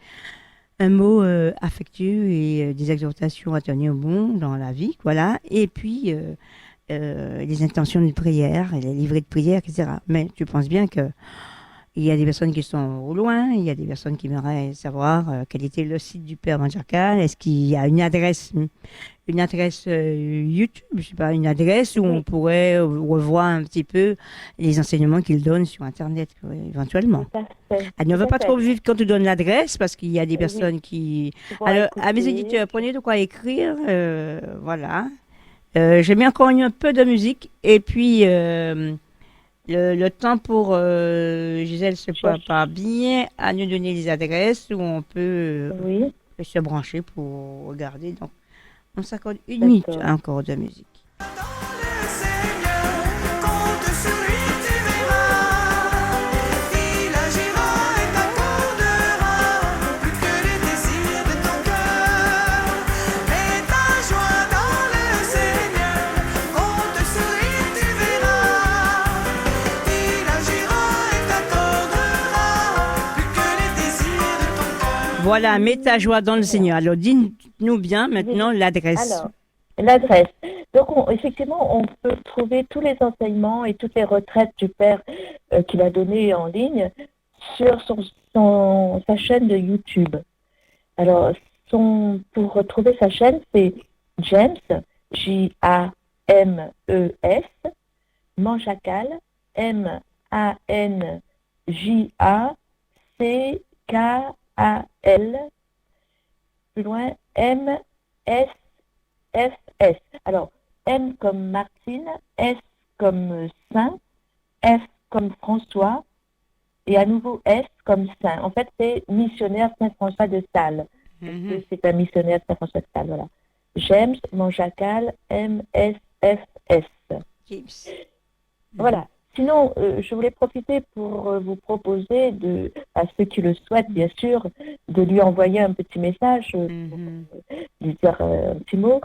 un mot affectueux et des exhortations à tenir bon dans la vie, voilà. Et puis, les intentions de prière, les livrets de prière, etc. Mais tu penses bien que il y a des personnes qui sont au loin, il y a des personnes qui aimeraient savoir quel était le site du Père Manjacal, est-ce qu'il y a une adresse YouTube, je sais pas, une adresse où on pourrait revoir un petit peu les enseignements qu'il donne sur Internet, éventuellement. Elle ne veut pas trop vivre quand tu donnes l'adresse parce qu'il y a des personnes qui... Alors, à mes éditeurs, prenez de quoi écrire, voilà. J'ai mis encore un peu de musique et puis... le temps pour Gisèle se prépare bien à nous donner les adresses où on peut se brancher pour regarder. Donc, on s'accorde 1 minute encore de musique. Voilà, mets ta joie dans le Seigneur. Alors, dis-nous bien maintenant l'adresse. Alors, l'adresse. Donc, effectivement, on peut trouver tous les enseignements et toutes les retraites du Père qu'il a données en ligne sur sa chaîne de YouTube. Alors, pour retrouver sa chaîne, c'est James, James, Manjacal, Manjacal, plus loin, MSFS. Alors, M comme Martine, S comme Saint, F comme François, et à nouveau S comme Saint. En fait, c'est missionnaire Saint-François de Sales. C'est un missionnaire Saint-François de Sales, voilà. James Manjacal, MSFS. James. Voilà. Sinon, je voulais profiter pour vous proposer, à ceux qui le souhaitent, bien sûr, de lui envoyer un petit message, pour lui dire un petit mot,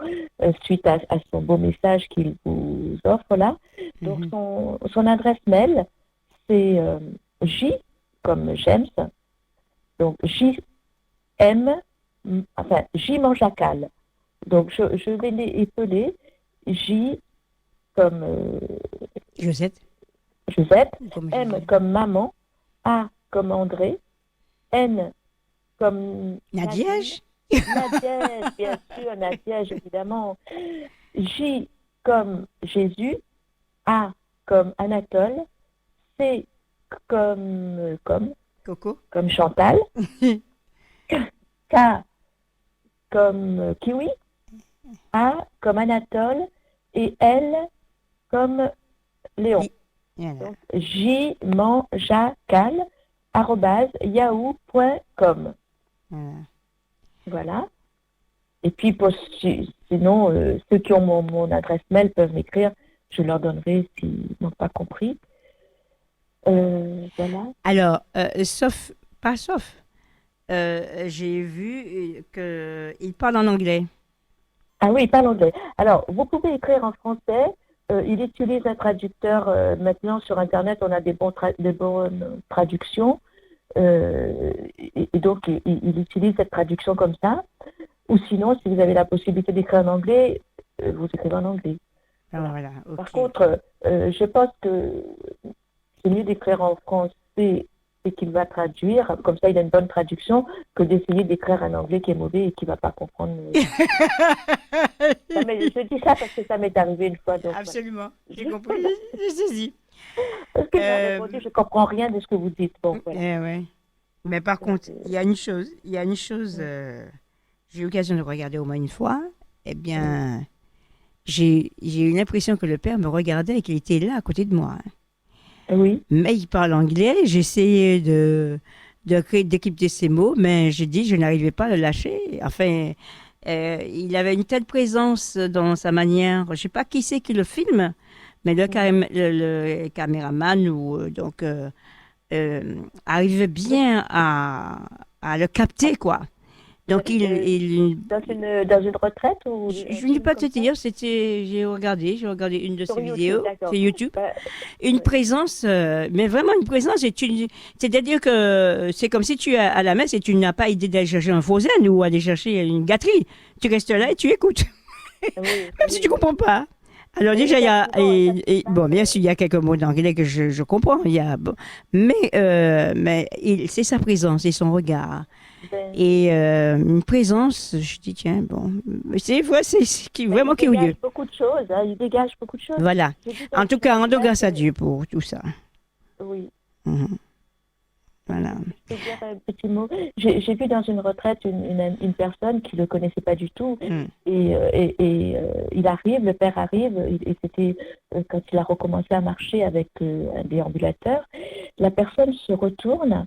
suite à son beau message qu'il vous offre là. Donc, son adresse mail, c'est J comme James, donc J Manjacal. Donc, je vais les épeler. J comme Josette, M comme maman, A comme André, N comme Nadiège, Nadiège, bien sûr, Nadiège, évidemment. J comme Jésus, A comme Anatole, C comme Coco, comme Chantal, K comme Kiwi, A comme Anatole et L comme Léon. Voilà. Donc, jmanjacal@yahoo.com. Voilà. Et puis, sinon, ceux qui ont mon adresse mail peuvent m'écrire. Je leur donnerai s'ils n'ont pas compris. Voilà. Alors, pas sauf, j'ai vu qu'il parle en anglais. Ah oui, il parle anglais. Alors, vous pouvez écrire en français. Il utilise un traducteur. Maintenant, sur Internet, on a des bonnes traductions. Et donc, il utilise cette traduction comme ça. Ou sinon, si vous avez la possibilité d'écrire en anglais, vous écrivez en anglais. Ah, Voilà. voilà, Par ok. contre, je pense que c'est mieux d'écrire en français et qu'il va traduire. Comme ça, il a une bonne traduction que d'essayer d'écrire un anglais qui est mauvais et qui ne va pas comprendre. Je dis ça parce que ça m'est arrivé une fois. Donc, voilà. Absolument, j'ai compris, j'ai saisi. Parce que j'ai Euh, répondu, je ne comprends rien de ce que vous dites. Bon, voilà. ouais. Mais par Donc, contre, il y a une chose, j'ai eu l'occasion de regarder au moins une fois. Eh bien, j'ai eu l'impression que le père me regardait et qu'il était là à côté de moi, hein. oui, Mais il parle anglais, j'ai essayé d'écrypter ses mots, mais j'ai dit je n'arrivais pas à le lâcher. Enfin, il avait une telle présence dans sa manière. Je ne sais pas qui c'est qui le filme, mais le caméraman arrivait bien à le capter, quoi. Donc dans une retraite ou un je ne vais film pas te comme ça? dire, j'ai regardé une de Sur ses YouTube, vidéos d'accord. sur YouTube. Bah, Une ouais. présence, mais vraiment une présence, c'est-à-dire que c'est comme si tu es à la messe et tu n'as pas idée d'aller chercher un faux zen ou aller chercher une gâterie. Tu restes là et tu écoutes, Oui, même si tu oui. comprends pas. Alors Oui, déjà, il y a, souvent, ça se bon, bien passe. sûr, il y a quelques mots d'anglais que je comprends, bon, mais c'est sa présence et son regard. Ben, Et une présence, je dis, tiens, bon, c'est ben, vraiment il dégage curieux. beaucoup de choses, hein, il dégage beaucoup de choses. Voilà. J'ai vu dans En tout une cas, rends retraite, grâce à Dieu pour tout ça. oui, Mhm. Voilà. je peux dire un petit mot. J'ai vu dans une retraite une personne qui ne le connaissait pas du tout. Mhm. Et il arrive, le père arrive, et c'était quand il a recommencé à marcher avec un déambulateur. La personne se retourne,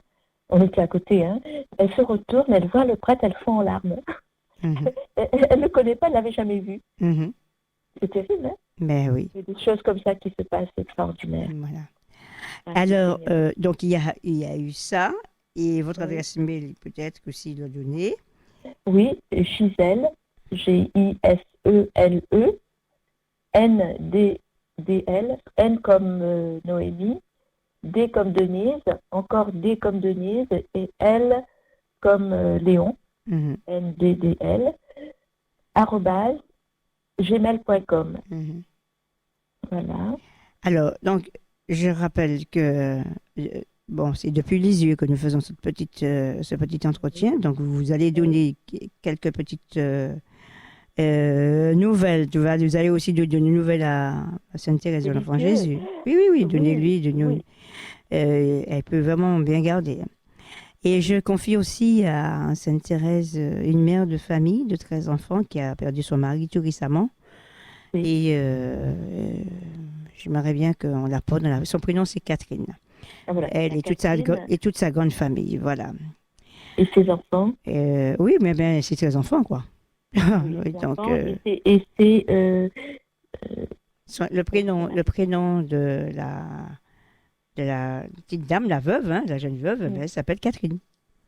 on était à côté, hein, elle se retourne, elle voit le prêtre, elle fond en larmes. Mhm. Elle ne le connaît pas, elle ne l'avait jamais vu. Mhm. C'est terrible, hein? Ben oui, Il y a des choses comme ça qui se passent, extraordinaires. voilà. Ah, c'est Alors, génial. donc il y a eu ça, et votre Oui, adresse mail, peut-être que s'il l'a donné. oui, Gisèle, Gisele, Nddl, N comme Noémie, D comme Denise, encore D comme Denise, et L comme Léon, Mhm. NDDL, arrobase, gmail.com. Mhm. Voilà. Alors, donc, je rappelle que, bon, c'est depuis les yeux que nous faisons ce petit entretien. Donc, vous allez donner quelques petites nouvelles. Vous allez aussi donner des nouvelles à Sainte Thérèse de l'Enfant Délicieux. Jésus. Oui, oui, oui, Oui, donnez-lui, oui. elle peut vraiment bien garder. Et je confie aussi à Sainte Thérèse, une mère de famille de 13 enfants qui a perdu son mari tout récemment. Oui. Et j'aimerais bien qu'on la porte son prénom, c'est Catherine. Ah, voilà, Elle la et Catherine toute sa grande famille, voilà. et ses enfants. Oui, mais ben, c'est 13 enfants, quoi. Oui, Oui, ses donc, enfants. Et c'est le prénom de la petite dame, la veuve, hein, la jeune veuve, ben, elle s'appelle Catherine.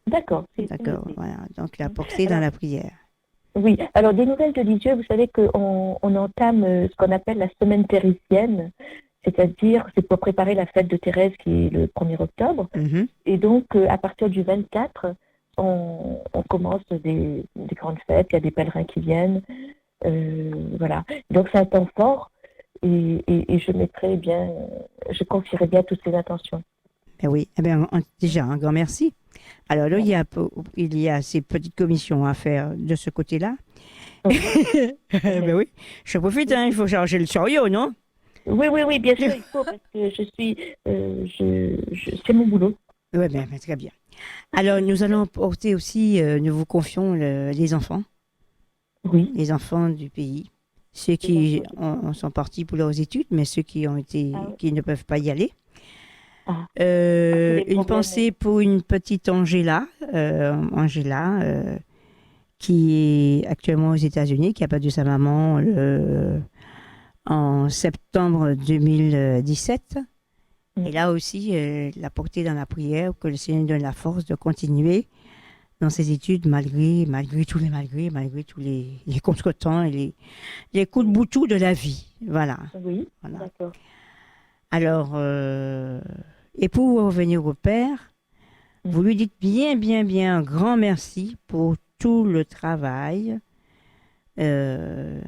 d'accord, c'est D'accord, noté. voilà. Donc, la porter dans Alors, la prière. oui, alors des nouvelles de Lisieux, vous savez qu'on entame ce qu'on appelle la semaine thérésienne, c'est-à-dire c'est pour préparer la fête de Thérèse qui est le 1er octobre. Mhm, Et donc, à partir du 24, on commence des grandes fêtes, il y a des pèlerins qui viennent. Voilà. Donc, c'est un temps fort et je mettrai bien, je confierai bien toutes ces intentions. ben oui, eh ben, déjà, un grand merci. Alors là, Voilà. il y a ces petites commissions à faire de ce côté-là. Mhm. Ben oui, je profite, hein, il faut charger le chariot, non? Oui, oui, oui, bien sûr, il faut, parce que c'est mon boulot. Oui, bien, très bien. Alors, nous allons porter aussi, nous vous confions Oui, les enfants du pays, ceux les qui enfants du pays. sont partis pour leurs études, mais ceux Ah, oui. qui ne peuvent pas y aller. Ah, tous les Une problèmes. pensée pour une petite Angela, qui est actuellement aux États-Unis, qui a perdu sa maman en septembre 2017. Et là aussi, la porter dans la prière, que le Seigneur donne la force de continuer dans ses études malgré malgré tous les contretemps et les coups de boutou de la vie. Voilà, Oui, voilà. d'accord. Alors, et pour revenir au Père, vous lui dites bien un grand merci pour tout le travail euh,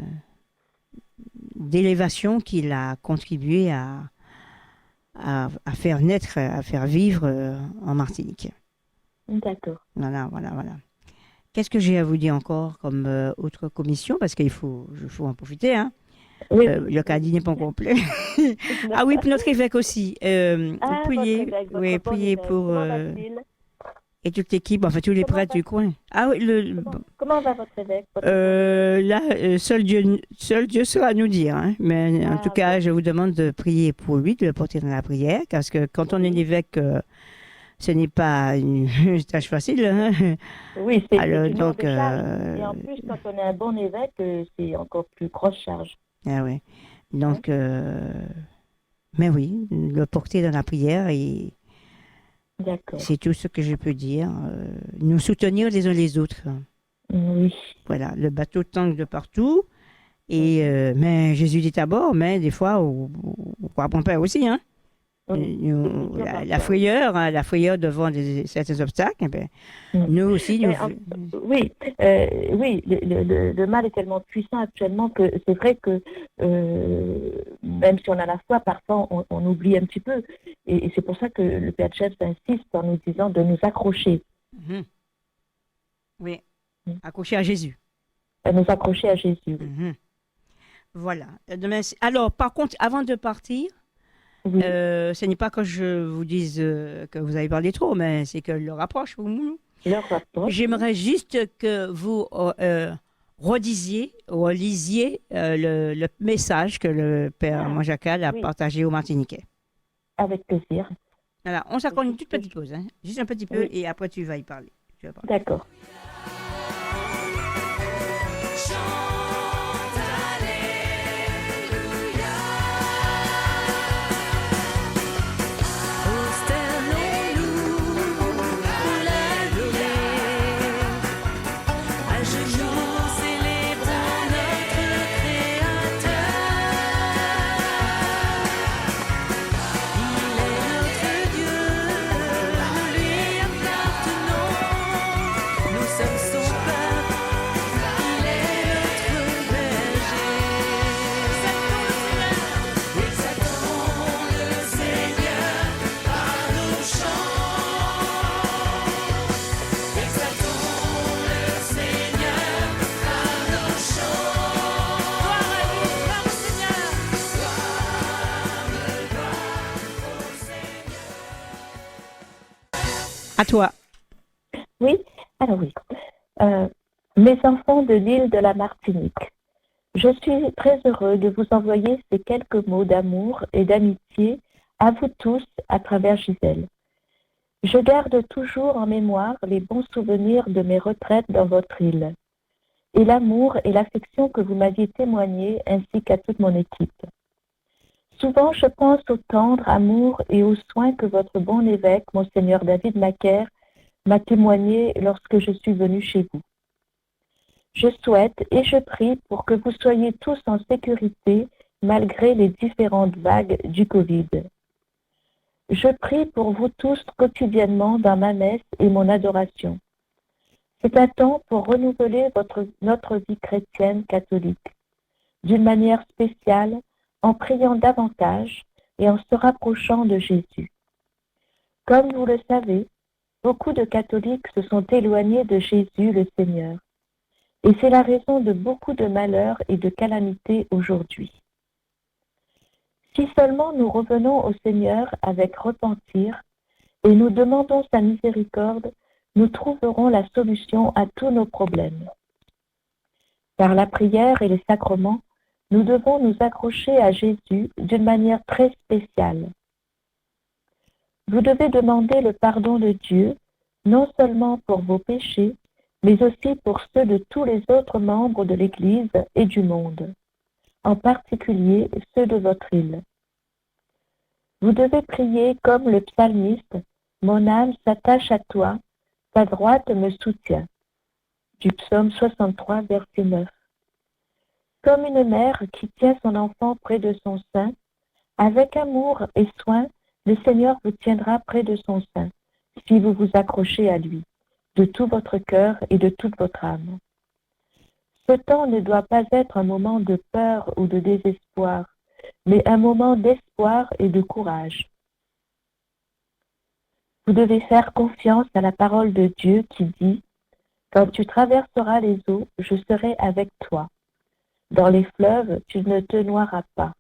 d'élévation qu'il a contribué à faire naître, à faire vivre en Martinique. D'accord. Voilà. Qu'est-ce que j'ai à vous dire encore comme autre commission? Parce qu'il faut en profiter, hein. Oui. Le caddie n'est pas complet. Ah oui, puis notre évêque aussi. Ah, votre évêque, Oui, votre bon priez évêque, pour comment va-t-il? et toute l'équipe, enfin tous les Comment prêtres va, du coin. Ah oui, comment va votre évêque, votre bon évêque? là, seul Dieu saura nous dire, hein. Mais en tout Ah cas, bon, je vous demande de prier pour lui, de le porter dans la prière, parce que quand on est oui. évêque, ce n'est pas une tâche facile, hein. Oui, c'est Alors, une donc, lourde charge. Et en plus, quand on est un bon évêque, c'est encore plus grosse charge. ah ouais. Hein. Donc, mais oui, le porter dans la prière et D'accord. c'est tout ce que je peux dire. Nous soutenir les uns les autres. Oui. Voilà, le bateau tangue de partout. Et, Mhm. mais Jésus est à bord, mais des fois, on comprend pas aussi. Hein. Oui, c'est dur La parfois, oui. frayeur, hein, la frayeur devant certains obstacles, eh ben, Mm. nous aussi, nous. Mais oui, oui, le mal est tellement puissant actuellement que c'est vrai que même si on a la foi, parfois on oublie un petit peu. Et c'est pour ça que le Père Chef insiste en nous disant de nous accrocher, Mhm. Oui, mm, accroché à Jésus. à nous accrocher à Jésus. Mhm. Voilà. Alors, par contre, avant de partir, Oui, ce n'est pas que je vous dise que vous avez parlé trop, mais c'est que le rapproche. leur rapproche, oui. J'aimerais juste que vous relisiez le message que le Père Ah, Manjacal a oui, partagé aux Martiniquais. avec plaisir. Voilà, on s'accorde une toute Je- petite pause, hein. Juste un petit peu, Oui, et après tu vas y parler. Tu vas parler. d'accord. Chante Alléluia. Prosternons-nous pour l'adorer. À genoux, célébrons notre Créateur. Il est notre Dieu, nous lui appartenons. Nous sommes son peuple, il est notre berger. Exaltons le Seigneur par nos chants. Exaltons le Seigneur par nos chants. Gloire à lui, gloire au Seigneur. Gloire au Seigneur. À toi. Oui, alors oui. Mes enfants de l'île de la Martinique, je suis très heureux de vous envoyer ces quelques mots d'amour et d'amitié à vous tous à travers Gisèle. Je garde toujours en mémoire les bons souvenirs de mes retraites dans votre île et l'amour et l'affection que vous m'aviez témoigné ainsi qu'à toute mon équipe. Souvent, je pense au tendre amour et aux soins que votre bon évêque, Monseigneur David Macaire, m'a témoigné lorsque je suis venue chez vous. Je souhaite et je prie pour que vous soyez tous en sécurité malgré les différentes vagues du Covid. Je prie pour vous tous quotidiennement dans ma messe et mon adoration. C'est un temps pour renouveler notre vie chrétienne catholique, d'une manière spéciale, en priant davantage et en se rapprochant de Jésus. Comme vous le savez, beaucoup de catholiques se sont éloignés de Jésus le Seigneur. Et c'est la raison de beaucoup de malheurs et de calamités aujourd'hui. Si seulement nous revenons au Seigneur avec repentir et nous demandons sa miséricorde, nous trouverons la solution à tous nos problèmes. Par la prière et les sacrements, nous devons nous accrocher à Jésus d'une manière très spéciale. Vous devez demander le pardon de Dieu, non seulement pour vos péchés, mais aussi pour ceux de tous les autres membres de l'Église et du monde, en particulier ceux de votre île. Vous devez prier comme le psalmiste. Mon âme s'attache à toi, ta droite me soutient. Du psaume 63, verset 9. Comme une mère qui tient son enfant près de son sein, avec amour et soin, le Seigneur vous tiendra près de son sein, si vous vous accrochez à lui, de tout votre cœur et de toute votre âme. Ce temps ne doit pas être un moment de peur ou de désespoir, mais un moment d'espoir et de courage. Vous devez faire confiance à la parole de Dieu qui dit « Quand tu traverseras les eaux, je serai avec toi. Dans les fleuves, tu ne te noieras pas.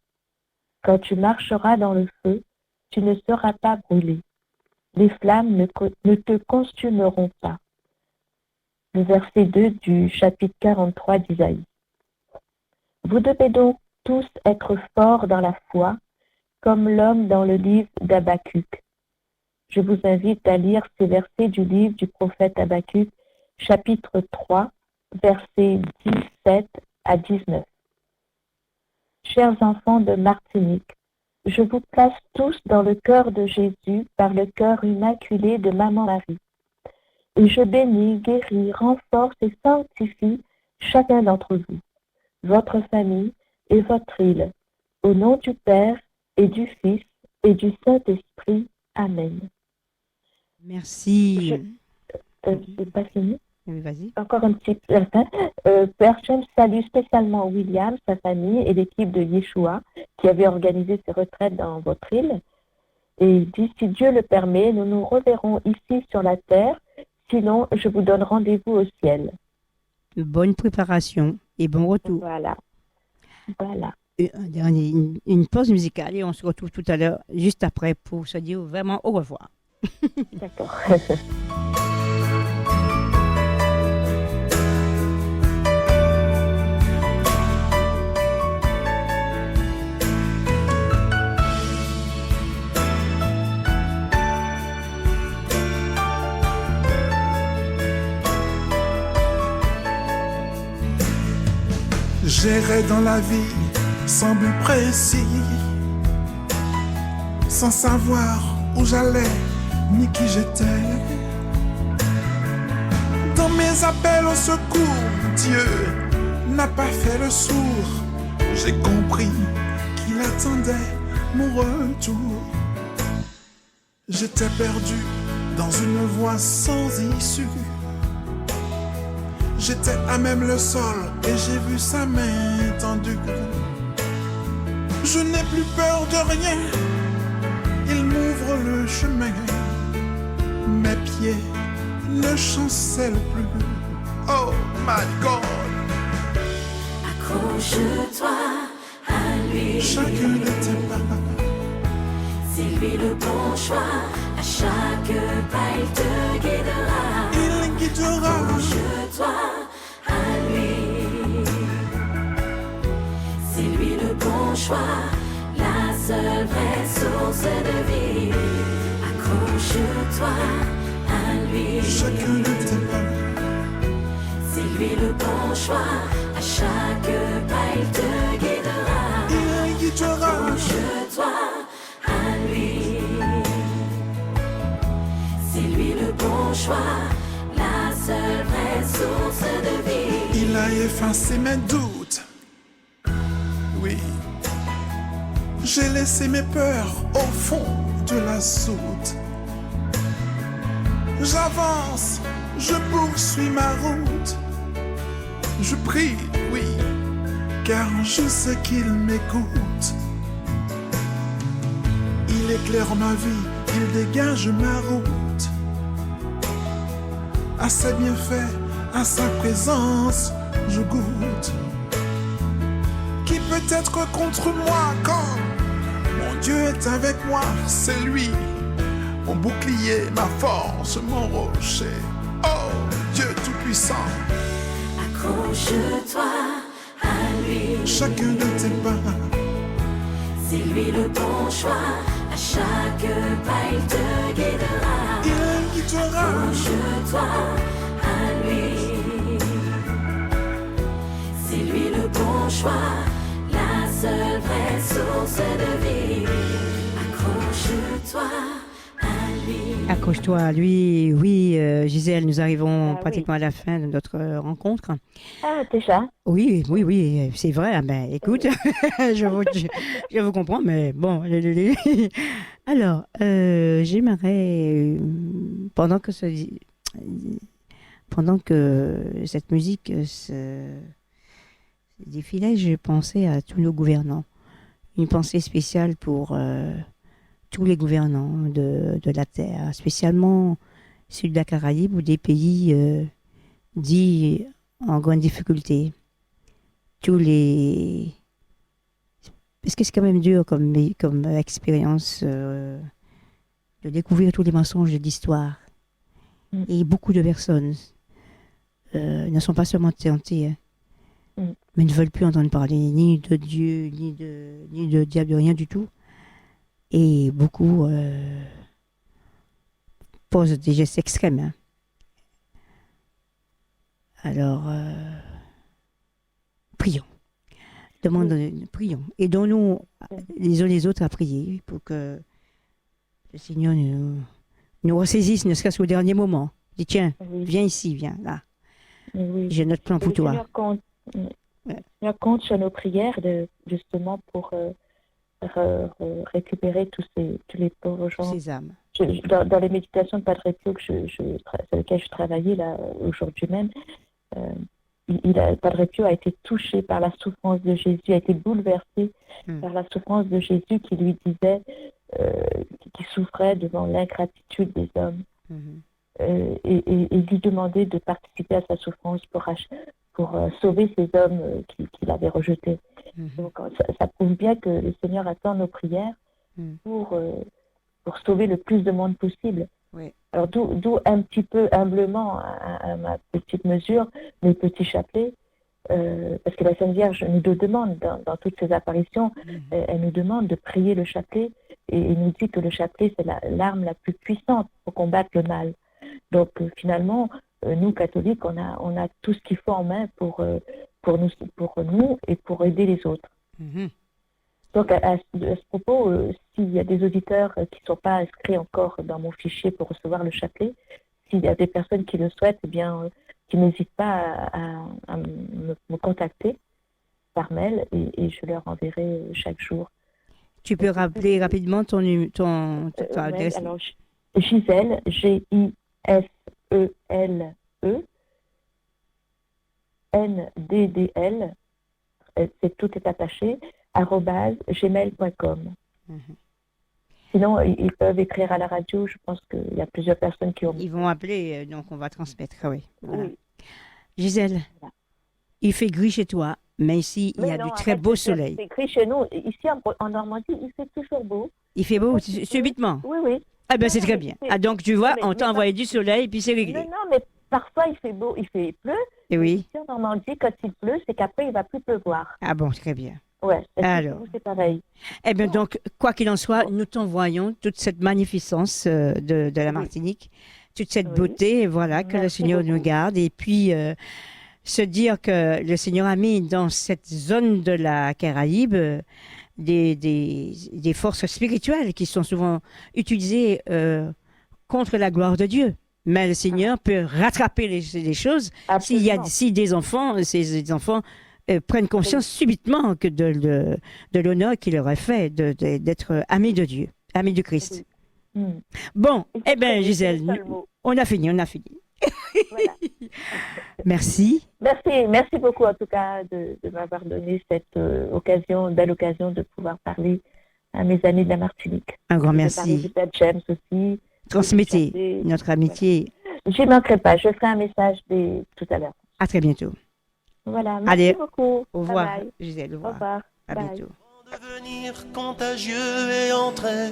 Quand tu marcheras dans le feu, tu ne seras pas brûlé. Les flammes ne te consumeront pas. » Le verset 2 du chapitre 43 d'Isaïe. Vous devez donc tous être forts dans la foi, comme l'homme dans le livre d'Habacuc. Je vous invite à lire ces versets du livre du prophète Habacuc, chapitre 3, versets 17 à 19. Chers enfants de Martinique, je vous place tous dans le cœur de Jésus par le cœur immaculé de Maman Marie. Et je bénis, guéris, renforce et sanctifie chacun d'entre vous, votre famille et votre île, au nom du Père et du Fils et du Saint-Esprit. Amen. Merci. C'est pas fini? Oui, vas-y. Encore un petit instant. Père Chem salue spécialement William, sa famille et l'équipe de Yeshua qui avait organisé ces retraites dans votre île. Et il dit, si Dieu le permet, nous nous reverrons ici sur la terre. Sinon, je vous donne rendez-vous au ciel. Bonne préparation et bon retour. Voilà. Une pause musicale et on se retrouve tout à l'heure, juste après, pour se dire vraiment au revoir. D'accord. J'errais dans la vie sans but précis, sans savoir où j'allais ni qui j'étais. Dans mes appels au secours, Dieu n'a pas fait le sourd. J'ai compris qu'il attendait mon retour. J'étais perdu dans une voie sans issue. J'étais à même le sol et j'ai vu sa main tendue. Je n'ai plus peur de rien, il m'ouvre le chemin. Mes pieds ne chancellent plus. Oh my God! Accroche-toi à lui. Chacun de tes pas, C'est lui le bon choix. À chaque pas, il te guidera. il guidera. Accroche-toi à lui. C'est lui le bon choix. La seule vraie source de vie. Accroche-toi à lui. Chacun de tes pas, C'est lui le bon choix. À chaque pas, il te guidera. il guidera. Accroche-toi à lui. C'est lui le bon choix. La seule vraie source de vie. Il a effacé mes doutes. Oui, j'ai laissé mes peurs au fond de la soute. J'avance, je poursuis ma route. Je prie, oui, car je sais qu'il m'écoute. Il éclaire ma vie, il dégage ma route. À ses bienfaits, à sa présence, je goûte. Qui peut être contre moi quand mon Dieu est avec moi? C'est lui, mon bouclier, ma force, mon rocher. Oh, Dieu Tout-Puissant. Accroche-toi à lui. Chacun de tes pas, C'est lui le bon choix. À chaque pas, il te guidera. il guidera. Accroche-toi à lui. C'est lui le bon choix. La seule vraie source de vie. Accroche Accroche-toi, lui, oui, Gisèle, nous arrivons Ah oui. pratiquement à la fin de notre rencontre. Ah, déjà? Oui, oui, oui, c'est vrai. Ah ben, écoute, je vous comprends, mais bon. Alors, j'aimerais, pendant que cette musique se défilait, je pensais à tous nos gouvernants. Une pensée spéciale pour tous les gouvernants de la Terre, spécialement ceux de la Caraïbe ou des pays dits en grande difficulté. Tous les... Parce que c'est quand même dur comme expérience de découvrir tous les mensonges de l'histoire. Mm. Et beaucoup de personnes ne sont pas seulement tentées, hein, Mm. mais ne veulent plus entendre parler ni de Dieu, ni de diable, de rien du tout. Et beaucoup posent des gestes extrêmes, hein. Alors, prions. Prions. Aidons-nous les uns les autres à prier pour que le Seigneur nous ressaisisse, ne serait-ce qu'au dernier moment. Dis, tiens, Oui. viens ici, viens là. Oui. J'ai notre plan Et pour le toi. Seigneur compte, Ouais. le Seigneur compte sur nos prières justement pour récupérer tous les pauvres gens. Ces âmes. Dans les méditations de Padre Pio sur lesquelles je travaillais là aujourd'hui même, Padre Pio a été touché par la souffrance de Jésus, a été bouleversé par la souffrance de Jésus qui lui disait, qui souffrait devant l'ingratitude des hommes. Mhm. Et lui demander de participer à sa souffrance pour sauver ces hommes qu'il avait rejetés. Mhm. Donc ça prouve bien que le Seigneur attend nos prières Mhm. pour sauver le plus de monde possible. Oui. Alors d'où un petit peu humblement, à ma petite mesure, mes petits chapelets, parce que la Sainte Vierge nous demande, dans toutes ses apparitions, elle nous demande de prier le chapelet, et nous dit que le chapelet, c'est l'arme la plus puissante pour combattre le mal. Donc finalement, nous, catholiques, on a tout ce qu'il faut en main pour nous et pour aider les autres. Mhm. Donc, à ce propos, s'il y a des auditeurs qui ne sont pas inscrits encore dans mon fichier pour recevoir le chapelet, s'il y a des personnes qui le souhaitent, eh bien, qui n'hésitent pas à me contacter par mail et je leur enverrai chaque jour. Tu peux rappeler rapidement ton Ouais, adresse. alors, Gisèle, Gisele, NDDL, tout est attaché, @gmail.com. Mhm. Sinon, ils peuvent écrire à la radio. Je pense qu'il y a plusieurs personnes qui ont... Ils vont appeler, donc on va transmettre. Ah oui. Voilà. Oui. Gisèle, Voilà. il fait gris chez toi, mais ici, il y a Mais non, du très arrête beau de dire soleil. c'est écrit chez nous. Ici, en Normandie, il fait toujours beau. Il fait beau Un petit peu. subitement. Oui, oui. Ah ben Non, c'est non, très mais bien. c'est- Ah donc tu vois, Non, mais- on mais t'a envoyé du soleil, puis c'est réglé. Non, mais parfois, il fait beau, il pleut. Et oui. Ici, en Normandie, quand il pleut, c'est qu'après, il ne va plus pleuvoir. Ah bon, très bien. Ouais. Est-ce que Alors. chez vous, c'est pareil? Eh bien, donc, quoi qu'il en soit, nous t'envoyons toute cette magnificence de la Oui. Martinique, toute cette Oui. beauté, voilà, que le Merci Seigneur nous beaucoup. garde. Et puis, se dire que le Seigneur a mis dans cette zone de la Caraïbe des forces spirituelles qui sont souvent utilisées contre la gloire de Dieu. Mais le Seigneur peut rattraper les choses Absolument. si des enfants, ces enfants prennent conscience subitement que de l'honneur qu'il leur est fait d'être amis de Dieu, amis du Christ. Oui. Hmm. Bon, Il faut eh bien, prier, Gisèle, c'est le seul mot. on a fini. Voilà. Merci. Merci beaucoup en tout cas de m'avoir donné cette belle occasion de pouvoir parler à mes amis de la Martinique. Un grand De parler merci. du Père James aussi. Transmettez Chanter. notre amitié. J'y manquerai pas, je ferai un message tout à l'heure. À très bientôt. Voilà, merci Allez, beaucoup. Au revoir, Bye bye. Gisèle. Au Au revoir. revoir. À Bye. bientôt. Devenir contagieux et entrer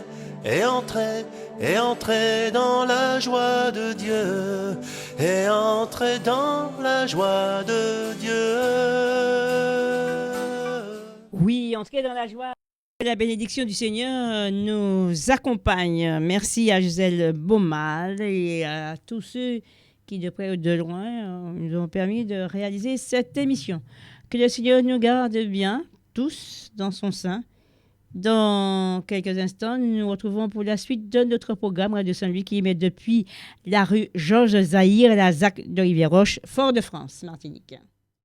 dans la joie de Dieu, et entrer dans la joie de Dieu. Oui, entrer dans la joie. La bénédiction du Seigneur nous accompagne. Merci à Gisèle Beaumal et à tous ceux qui, de près ou de loin, nous ont permis de réaliser cette émission. Que le Seigneur nous garde bien, tous, dans son sein, Dans quelques instants, nous nous retrouvons pour la suite de notre programme Radio Saint-Louis qui émet depuis la rue Georges Zahir, la ZAC de Rivière-Roche, Fort-de-France, Martinique.